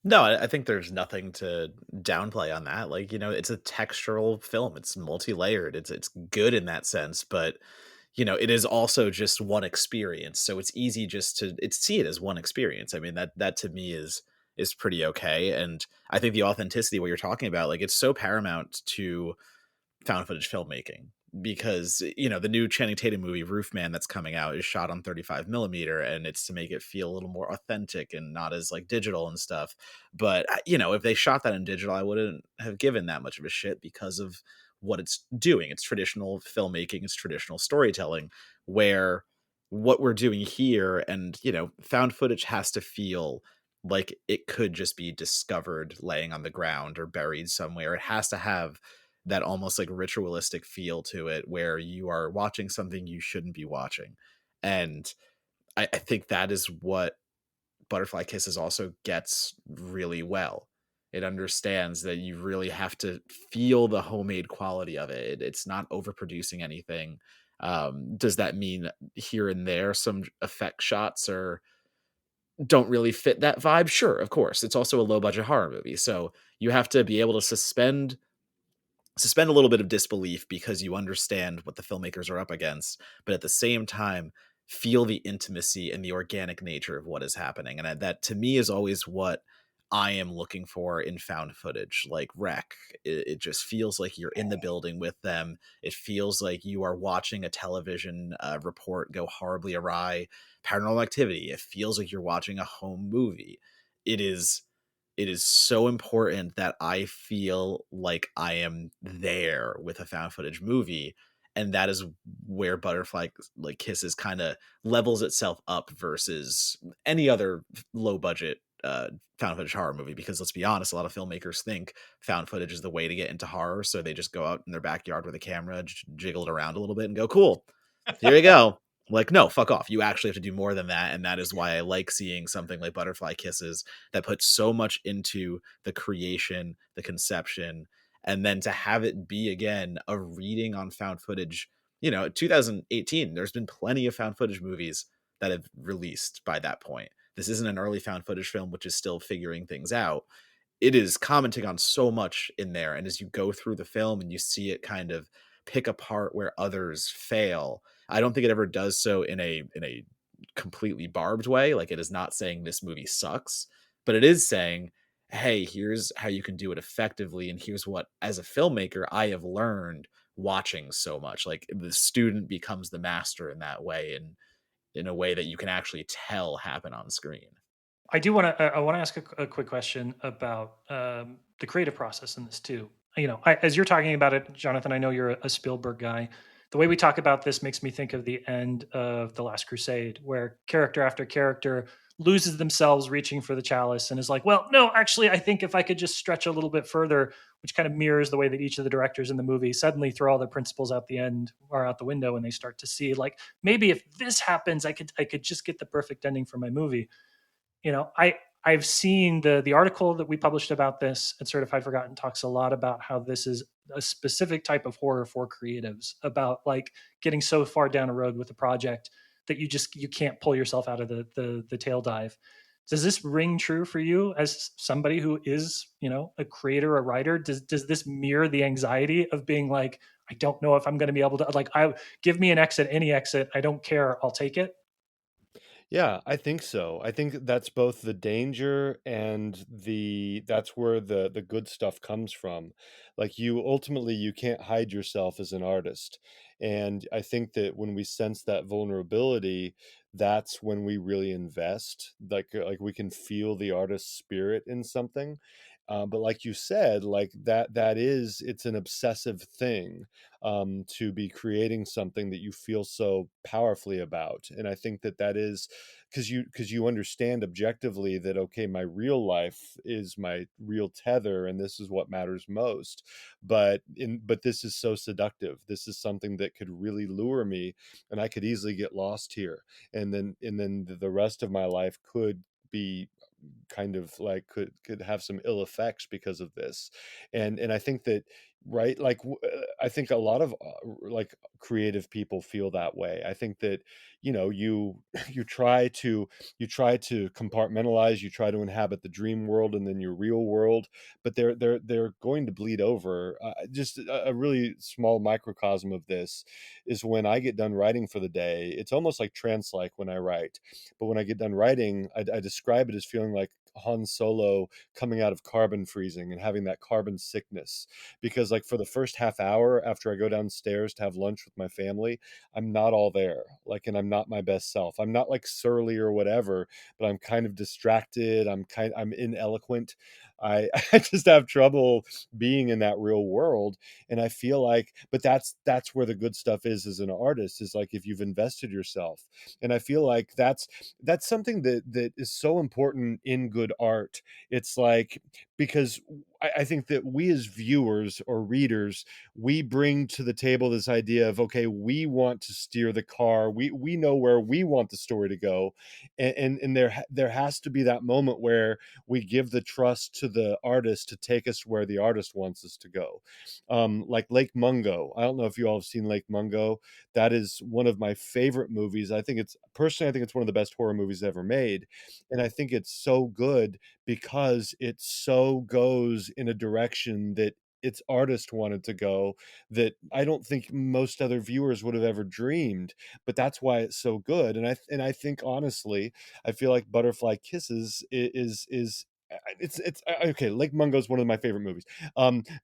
No, I think there's nothing to downplay on that. Like, it's a textural film. It's multi-layered. It's good in that sense, but it is also just one experience. So it's easy just to see it as one experience. I mean, that to me is pretty okay. And I think the authenticity, what you're talking about, like it's so paramount to found footage filmmaking because the new Channing Tatum movie Roof Man that's coming out is shot on 35 millimeter, and it's to make it feel a little more authentic and not as like digital and stuff. But if they shot that in digital, I wouldn't have given that much of a shit because of what it's doing. It's traditional filmmaking, it's traditional storytelling, where what we're doing here, and found footage has to feel like it could just be discovered laying on the ground or buried somewhere. It has to have that almost like ritualistic feel to it where you are watching something you shouldn't be watching. And I think that is what Butterfly Kisses also gets really well. It understands that you really have to feel the homemade quality of it. It's not overproducing anything. Does that mean here and there some effect shots or don't really fit that vibe? Sure, of course. It's also a low budget horror movie. So you have to be able to suspend a little bit of disbelief because you understand what the filmmakers are up against, but at the same time, feel the intimacy and the organic nature of what is happening. And that to me is always what I am looking for in found footage. Like Rec, it just feels like you're in the building with them. It feels like you are watching a television report go horribly awry. Paranormal Activity, it feels like you're watching a home movie. It is it is so important that I feel like I am there with a found footage movie, and that is where Butterfly like Kisses kind of levels itself up versus any other low budget found footage horror movie. Because let's be honest, a lot of filmmakers think found footage is the way to get into horror, so they just go out in their backyard with a camera, jiggle it around a little bit, and go, "Cool, here you go." Like, no, fuck off. You actually have to do more than that. And that is why I like seeing something like Butterfly Kisses that puts so much into the creation, the conception, and then to have it be again a reading on found footage. 2018, there's been plenty of found footage movies that have released by that point. This isn't an early found footage film, which is still figuring things out. It is commenting on so much in there. And as you go through the film and you see it kind of pick apart where others fail, I don't think it ever does so in a completely barbed way. Like it is not saying this movie sucks, but it is saying, hey, here's how you can do it effectively, and here's what, as a filmmaker, I have learned watching so much. Like the student becomes the master in that way, and in a way that you can actually tell happen on screen. I do want to. I want to ask a quick question about the creative process in this too. As you're talking about it, Jonathan, I know you're a Spielberg guy. The way we talk about this makes me think of the end of The Last Crusade, where character after character loses themselves reaching for the chalice and is like, "Well, no, actually, I think if I could just stretch a little bit further," which kind of mirrors the way that each of the directors in the movie suddenly throw all their principles out the end or out the window, and they start to see like, maybe if this happens, I could just get the perfect ending for my movie. I've seen the article that we published about this at Certified Forgotten talks a lot about how this is a specific type of horror for creatives, about like getting so far down a road with the project that you can't pull yourself out of the tail dive. Does this ring true for you as somebody who is, a creator, a writer? Does this mirror the anxiety of being like, I don't know if I'm going to be able to, like, I give me an exit, any exit, I don't care, I'll take it. Yeah, I think so. I think that's both the danger and that's where the good stuff comes from. Like you ultimately you can't hide yourself as an artist. And I think that when we sense that vulnerability, that's when we really invest. Like we can feel the artist's spirit in something. But like you said, like that is it's an obsessive thing to be creating something that you feel so powerfully about. And I think that is because you understand objectively that okay, my real life is my real tether and this is what matters most. But this is so seductive. This is something that could really lure me, and I could easily get lost here, and then the rest of my life could be kind of like could have some ill effects because of this. And I think that right like I think a lot of like creative people feel that way. I think that you you try to compartmentalize, you try to inhabit the dream world and then your real world, but they're going to bleed over. Just a really small microcosm of this is when I get done writing for the day, it's almost like trance like when I write. But when I get done writing, I describe it as feeling like Han Solo coming out of carbon freezing and having that carbon sickness. Because, like, for the first half hour after I go downstairs to have lunch with my family, I'm not all there. Like, and I'm not my best self. I'm not like surly or whatever, but I'm kind of distracted. I'm ineloquent. I just have trouble being in that real world. And I feel like, but that's where the good stuff is as an artist, is like if you've invested yourself. And I feel like that's something that is so important in good art. It's like because I think that we as viewers or readers, we bring to the table this idea of okay, we want to steer the car, we know where we want the story to go, and there has to be that moment where we give the trust to the artist to take us where the artist wants us to go. Like Lake Mungo, I don't know if you all have seen Lake Mungo. That is one of my favorite movies. I think it's one of the best horror movies ever made. And I think it's so good because it so goes in a direction that its artist wanted to go, that I don't think most other viewers would have ever dreamed. But that's why it's so good. And I think honestly, I feel like Butterfly Kisses is it's okay. Lake Mungo is one of my favorite movies.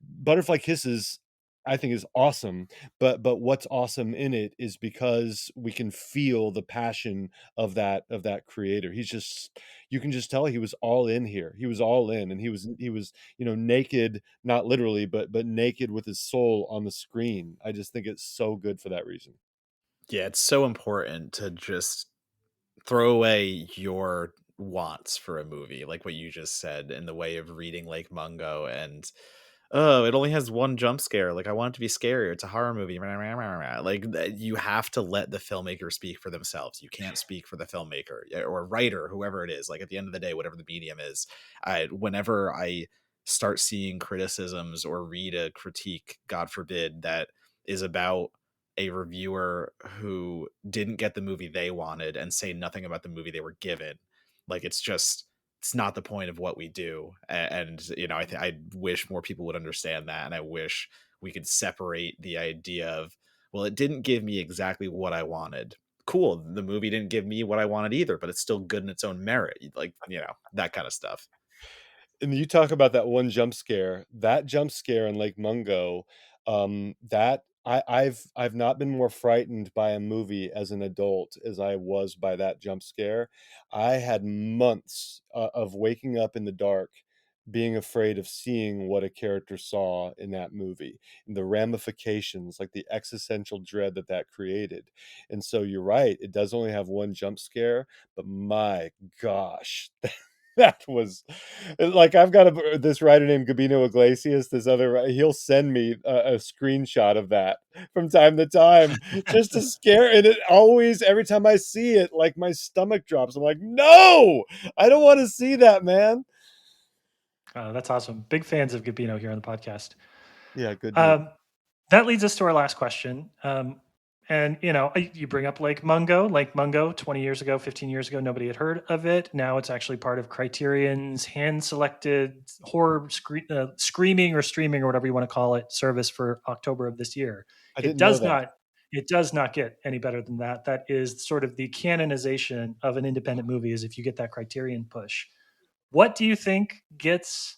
Butterfly Kisses I think is awesome, but what's awesome in it is because we can feel the passion of that creator. He's just you can just tell he was all in here. He was all in, and he was naked, not literally, but naked with his soul on the screen. I just think it's so good for that reason. Yeah, it's so important to just throw away your wants for a movie, like what you just said, in the way of reading Lake Mungo and oh, it only has one jump scare. Like I want it to be scarier. It's a horror movie. Like you have to let the filmmaker speak for themselves. You can't speak for the filmmaker or writer, whoever it is. Like at the end of the day, whatever the medium is, whenever I start seeing criticisms or read a critique, God forbid, that is about a reviewer who didn't get the movie they wanted and say nothing about the movie they were given, like it's not the point of what we do. And I wish more people would understand that, and I wish we could separate the idea of, well, it didn't give me exactly what I wanted. Cool, the movie didn't give me what I wanted either, but it's still good in its own merit. Like, that kind of stuff. And you talk about that one jump scare. That jump scare in Lake Mungo, that I've not been more frightened by a movie as an adult as I was by that jump scare. I had months of waking up in the dark, being afraid of seeing what a character saw in that movie, and the ramifications, like the existential dread that created. And so you're right, it does only have one jump scare, but my gosh, that was like I've got this writer named Gabino Iglesias. This he'll send me a screenshot of that from time to time just to scare. And it always, every time I see it, like my stomach drops. I'm like, no, I don't want to see that, man. That's awesome. Big fans of Gabino here on the podcast. Yeah, good dude. Um, that leads us to our last question. And you bring up Lake Mungo. Lake Mungo, 20 years ago, 15 years ago, nobody had heard of it. Now it's actually part of Criterion's hand-selected horror screaming or streaming or whatever you want to call it service for October of this year. I It didn't know does that. not. It does not get any better than that. That is sort of the canonization of an independent movie. Is if you get that Criterion push. What do you think gets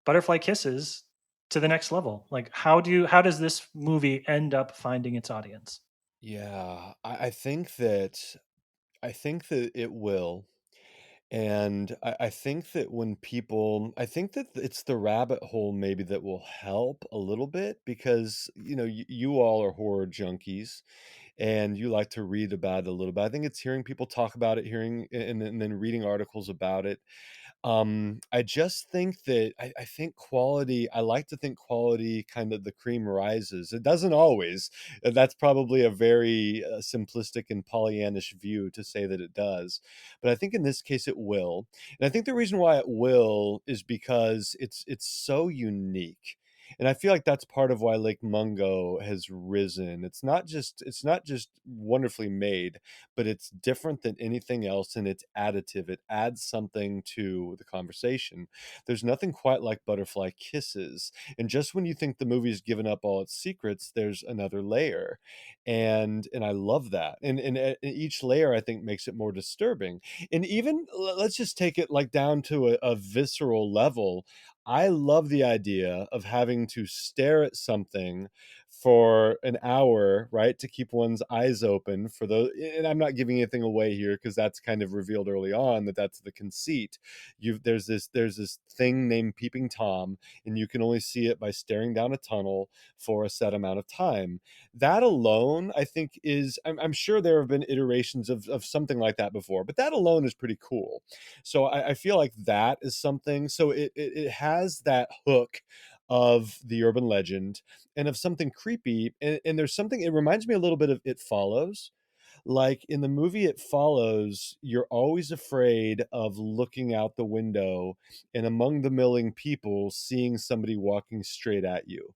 Butterfly Kisses to the next level? Like, how does this movie end up finding its audience? Yeah, I think that it will. And I think that when people, I think that it's the rabbit hole maybe that will help a little bit because, you all are horror junkies and you like to read about it a little bit. I think it's hearing people talk about it, hearing and then reading articles about it. I just think that I think quality, I like to think quality kind of the cream rises. It doesn't always. That's probably a very simplistic and Pollyannish view to say that it does. But I think in this case it will. And I think the reason why it will is because it's so unique. And I feel like that's part of why Lake Mungo has risen. It's not just wonderfully made, but it's different than anything else and it's additive. It adds something to the conversation. There's nothing quite like Butterfly Kisses. And just when you think the movie's given up all its secrets, there's another layer. And I love that. And each layer I think makes it more disturbing. And even let's just take it like down to a visceral level. I love the idea of having to stare at something for an hour, right, to keep one's eyes open for those. And I'm not giving anything away here because that's kind of revealed early on that that's the conceit. There's this thing named Peeping Tom, and you can only see it by staring down a tunnel for a set amount of time. That alone, I think, is I'm sure there have been iterations of something like that before, but that alone is pretty cool. So I feel like that is something. So it has that hook of the urban legend and of something creepy. And there's something, it reminds me a little bit of It Follows. Like in the movie It Follows, you're always afraid of looking out the window and among the milling people seeing somebody walking straight at you.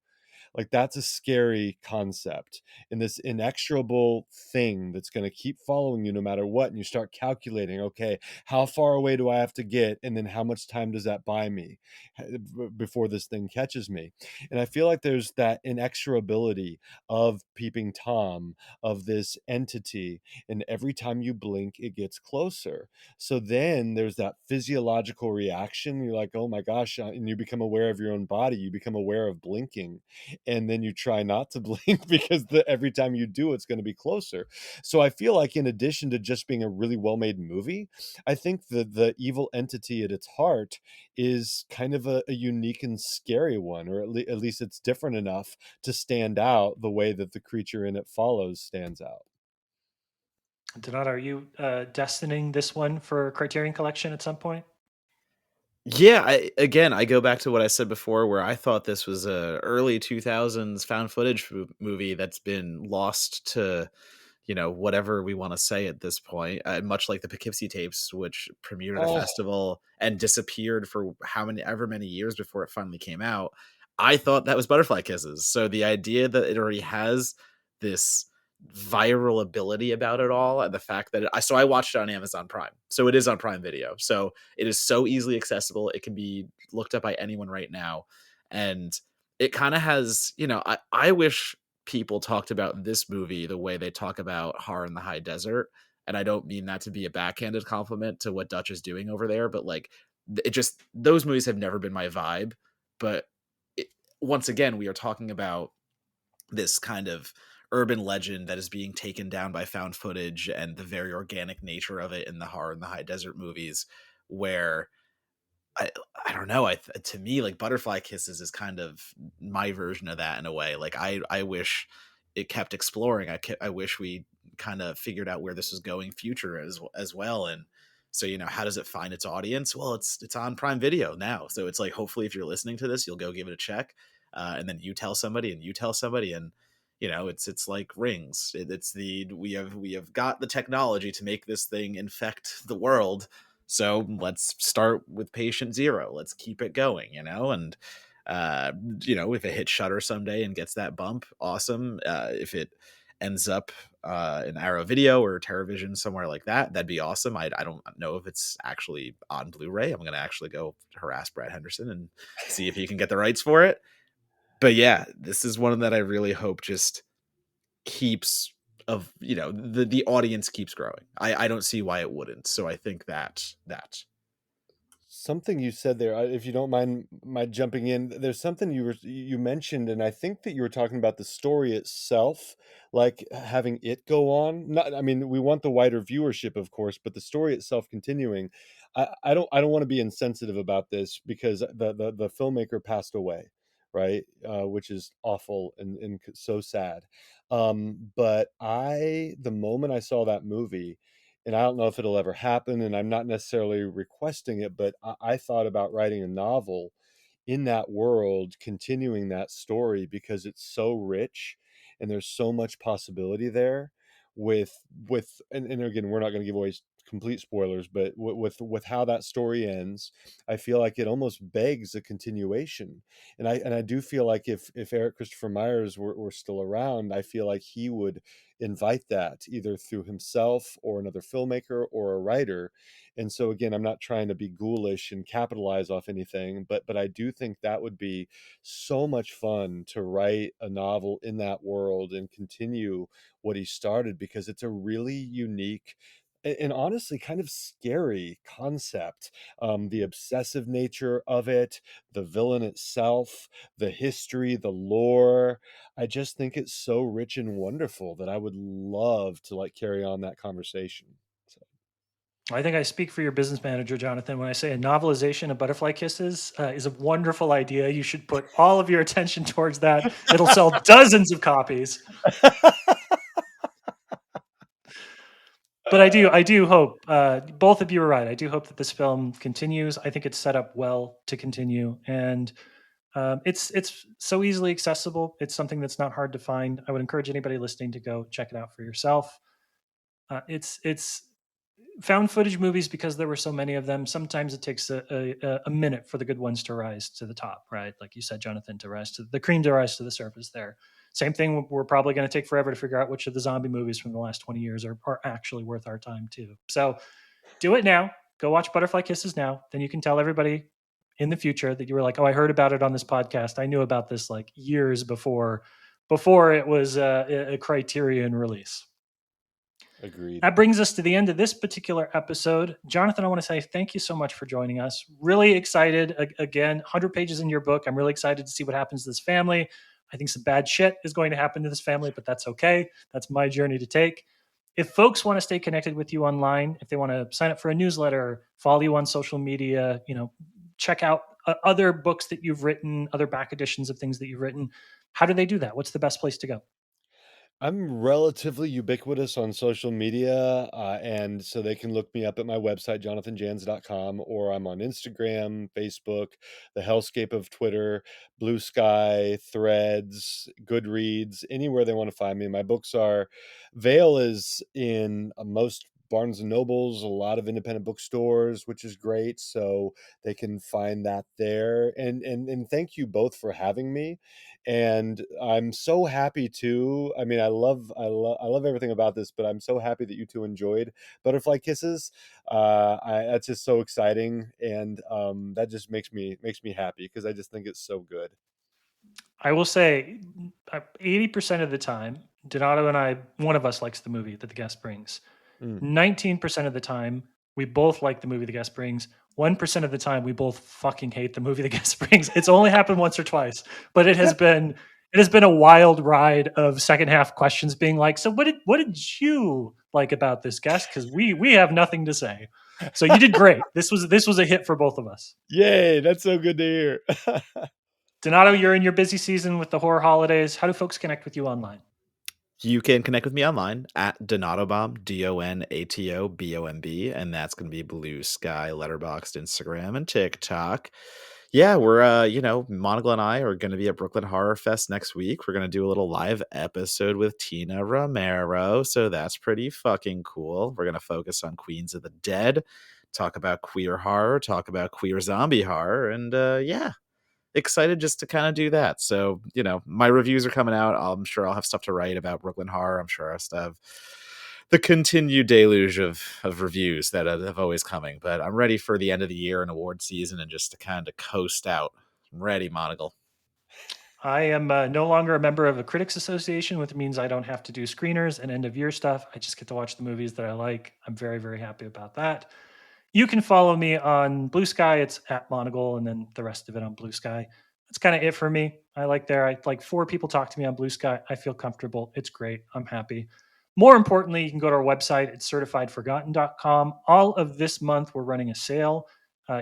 Like that's a scary concept, and this inexorable thing that's going to keep following you no matter what. And you start calculating, okay, how far away do I have to get? And then how much time does that buy me before this thing catches me? And I feel like there's that inexorability of Peeping Tom, of this entity. And every time you blink, it gets closer. So then there's that physiological reaction. You're like, oh my gosh. And you become aware of your own body. You become aware of blinking, and then you try not to blink because every time you do it's going to be closer. So I feel like in addition to just being a really well made movie, I think the evil entity at its heart is kind of a unique and scary one, or at least it's different enough to stand out the way that the creature in It Follows stands out. Donato, are you destining this one for Criterion Collection at some point? Yeah, I go back to what I said before, where I thought this was a early 2000s found footage movie that's been lost to, whatever we want to say at this point. Much like the Poughkeepsie tapes, which premiered at a Oh, festival and disappeared for ever many years before it finally came out. I thought that was Butterfly Kisses. So the idea that it already has this viral ability about it all, and the fact that I watched it on Amazon Prime, so it is on Prime Video. So it is so easily accessible. It can be looked up by anyone right now, and it kind of has, I wish people talked about this movie the way they talk about Horror in the High Desert. And I don't mean that to be a backhanded compliment to what Dutch is doing over there, but like it just, those movies have never been my vibe. But it, once again, we are talking about this kind of urban legend that is being taken down by found footage and the very organic nature of it in the Horror in the High Desert movies, where I I don't know. To me, like Butterfly Kisses is kind of my version of that in a way. Like I wish it kept exploring. I wish we kind of figured out where this was going future as well. And so, how does it find its audience? Well, it's on Prime Video now. So it's like, hopefully if you're listening to this, you'll go give it a check, and then you tell somebody and you tell somebody, and it's like Rings. It's the we have got the technology to make this thing infect the world, so let's start with patient zero. Let's keep it going, and if it hits Shutter someday and gets that bump, awesome. If it ends up in Arrow Video or TerraVision, somewhere like that, that'd be awesome. I don't know if it's actually on Blu-ray. I'm gonna actually go harass Brad Henderson and see if he can get the rights for it. But yeah, this is one that I really hope just keeps of the audience keeps growing. I don't see why it wouldn't. So I think that Something you said there, if you don't mind my jumping in, there's something you mentioned, and I think that you were talking about the story itself, like having it go on. Not, I mean, we want the wider viewership, of course, but the story itself continuing. I don't want to be insensitive about this because the filmmaker passed away, right? Which is awful and so sad. But the moment I saw that movie, and I don't know if it'll ever happen, and I'm not necessarily requesting it, but I thought about writing a novel in that world, continuing that story because it's so rich and there's so much possibility there with and again, we're not going to give away complete spoilers, but with how that story ends, I feel like it almost begs a continuation. And I do feel like if Eric Christopher Myers were still around, I feel like he would invite that either through himself or another filmmaker or a writer. And so again, I'm not trying to be ghoulish and capitalize off anything, but I do think that would be so much fun to write a novel in that world and continue what he started, because it's a really unique and honestly kind of scary concept. The obsessive nature of it, the villain itself, the history, the lore. I just think it's so rich and wonderful that I would love to like carry on that conversation. So. I think I speak for your business manager, Jonathan, when I say a novelization of Butterfly Kisses is a wonderful idea. You should put all of your attention towards that. It'll sell dozens of copies. But I do hope both of you are right. I do hope that this film continues. I think it's set up well to continue, and it's so easily accessible. It's something that's not hard to find. I would encourage anybody listening to go check it out for yourself. It's found footage movies, because there were so many of them. Sometimes it takes a minute for the good ones to rise to the top, right? Like you said, Jonathan, to rise to the cream to rise to the surface there. Same thing, we're probably going to take forever to figure out which of the zombie movies from the last 20 years are actually worth our time too. So do it now. Go watch Butterfly Kisses now. Then you can tell everybody in the future that you were like, oh, I heard about it on this podcast. I knew about this like years before it was a Criterion release. Agreed. That brings us to the end of this particular episode. Jonathan, I want to say thank you so much for joining us. Really excited. Again, 100 pages in your book. I'm really excited to see what happens to this family. I think some bad shit is going to happen to this family, but that's okay. That's my journey to take. If folks want to stay connected with you online, if they want to sign up for a newsletter, follow you on social media, check out other books that you've written, other back editions of things that you've written, how do they do that? What's the best place to go? I'm relatively ubiquitous on social media, and so they can look me up at my website, jonathanjanz.com, or I'm on Instagram, Facebook, the hellscape of Twitter, Blue Sky, Threads, Goodreads, anywhere they want to find me. My books are, Vale is in most Barnes and Nobles, a lot of independent bookstores, which is great. So they can find that there. And thank you both for having me. And I'm so happy too. I mean, I love everything about this, but I'm so happy that you two enjoyed Butterfly Kisses. That's just so exciting, and that just makes me happy because I just think it's so good. I will say 80% of the time, Donato and I, one of us likes the movie that the guest brings. Mm. 19% of the time, we both like the movie the guest brings. 1% of the time, we both fucking hate the movie the guest brings. It's only happened once or twice, but it has been a wild ride of second half questions being like, so what did you like about this guest? Because we have nothing to say. So you did great. This was a hit for both of us. Yay, that's so good to hear. Donato, you're in your busy season with the horror holidays. How do folks connect with you online? You can connect with me online at Donatobomb, DONATOBOMB, and that's going to be Blue Sky, Letterboxd, Instagram, and TikTok. Yeah, we're, Monocle and I are going to be at Brooklyn Horror Fest next week. We're going to do a little live episode with Tina Romero, so that's pretty fucking cool. We're going to focus on Queens of the Dead, talk about queer horror, talk about queer zombie horror, and yeah, excited just to kind of do that. So, my reviews are coming out. I'm sure I'll have stuff to write about Brooklyn Horror. I'm sure I'll still have the continued deluge of reviews that have always coming. But I'm ready for the end of the year and award season and just to kind of coast out. I'm ready, Monagle. I am no longer a member of a critics association, which means I don't have to do screeners and end of year stuff. I just get to watch the movies that I like. I'm very, very happy about that. You can follow me on Blue Sky. It's at Monagle, and then the rest of it on Blue Sky. That's kind of it for me. I like there. I like 4 people talk to me on Blue Sky. I feel comfortable. It's great. I'm happy. More importantly, you can go to our website. It's certifiedforgotten.com. All of this month, we're running a sale.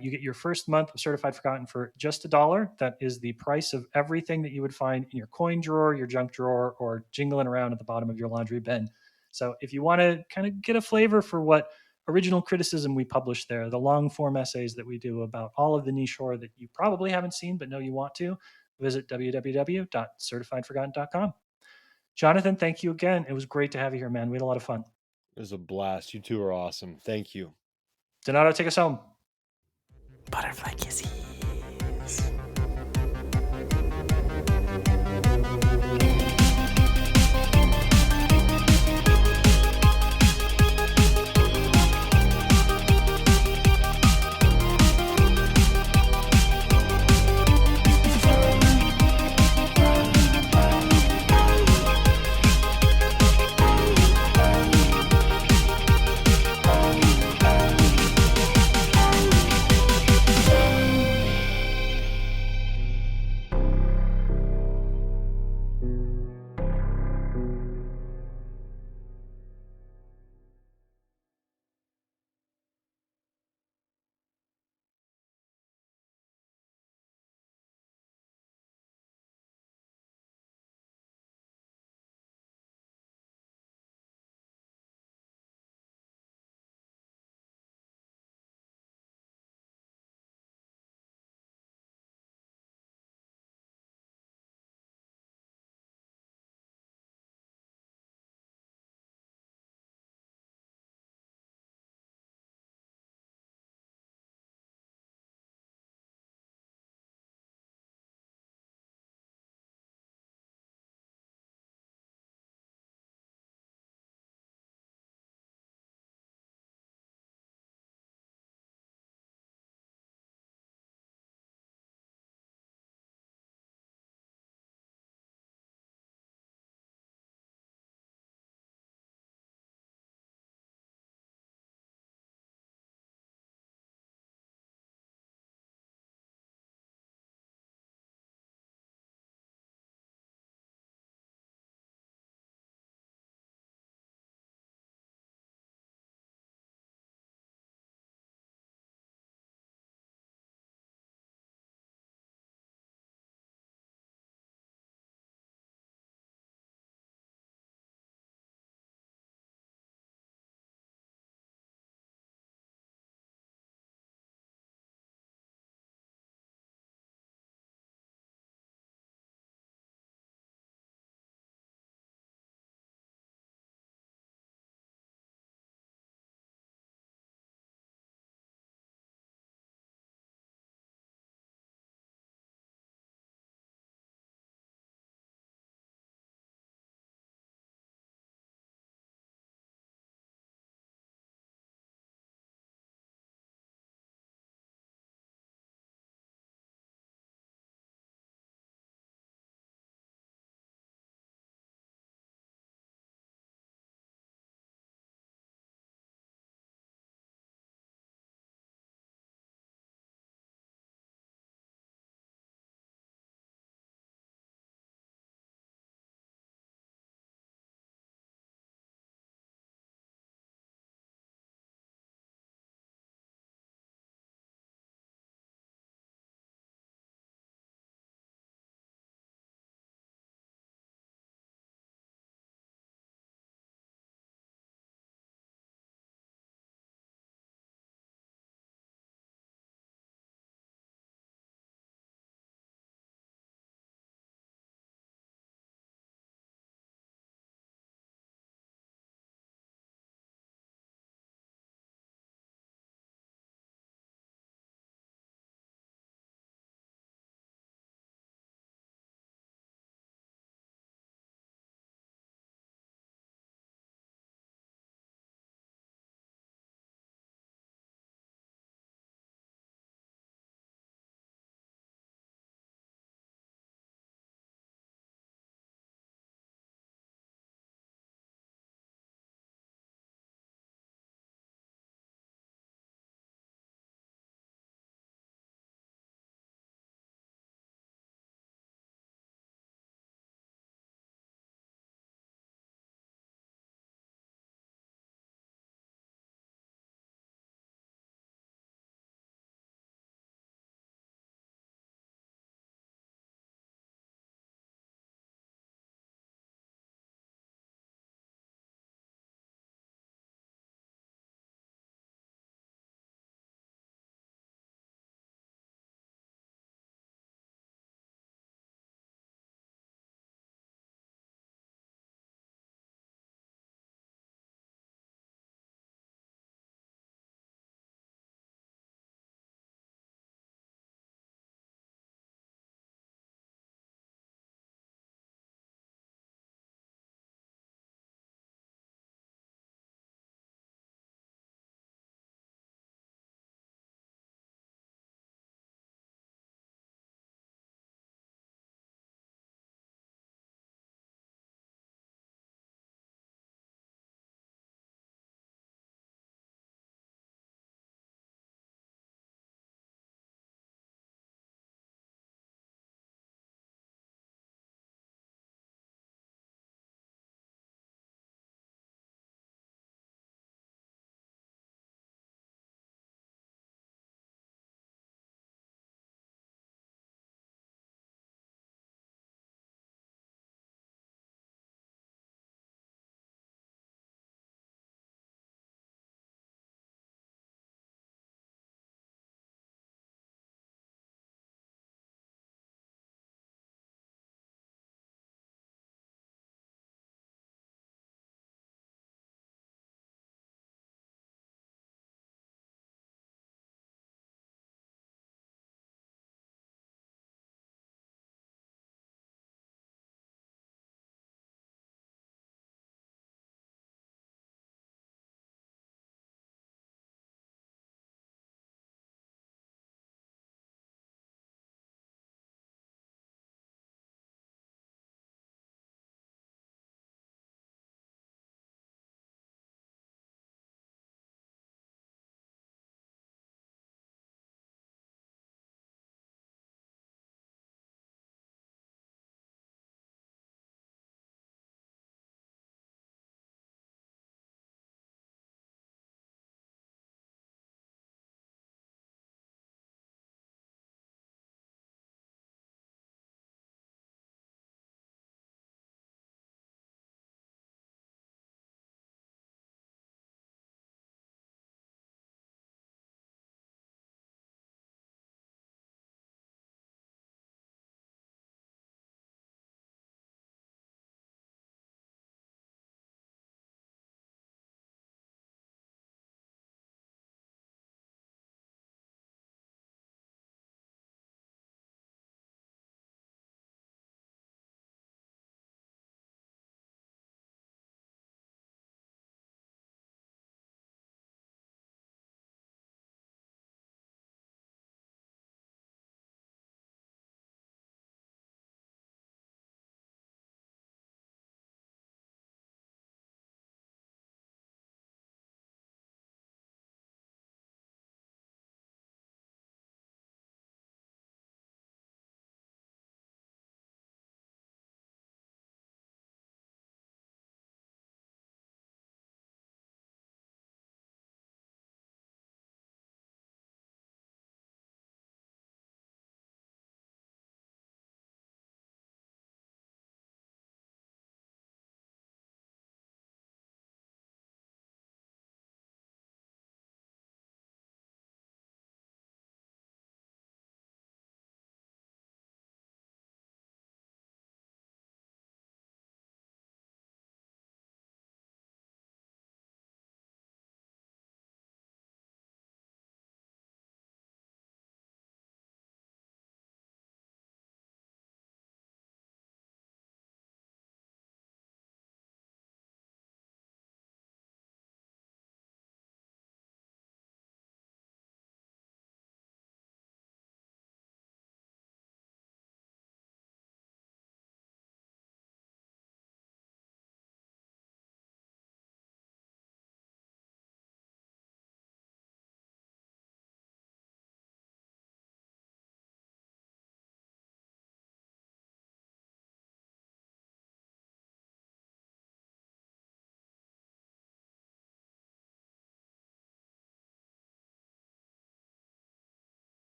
You get your first month of Certified Forgotten for just $1. That is the price of everything that you would find in your coin drawer, your junk drawer, or jingling around at the bottom of your laundry bin. So if you want to kind of get a flavor for what original criticism we publish there, the long form essays that we do about all of the niche horror that you probably haven't seen but know you want to, visit www.certifiedforgotten.com. Jonathan, thank you again. It was great to have you here, man. We had a lot of fun. It was a blast. You two are awesome. Thank you. Donato, take us home. Butterfly Kissy.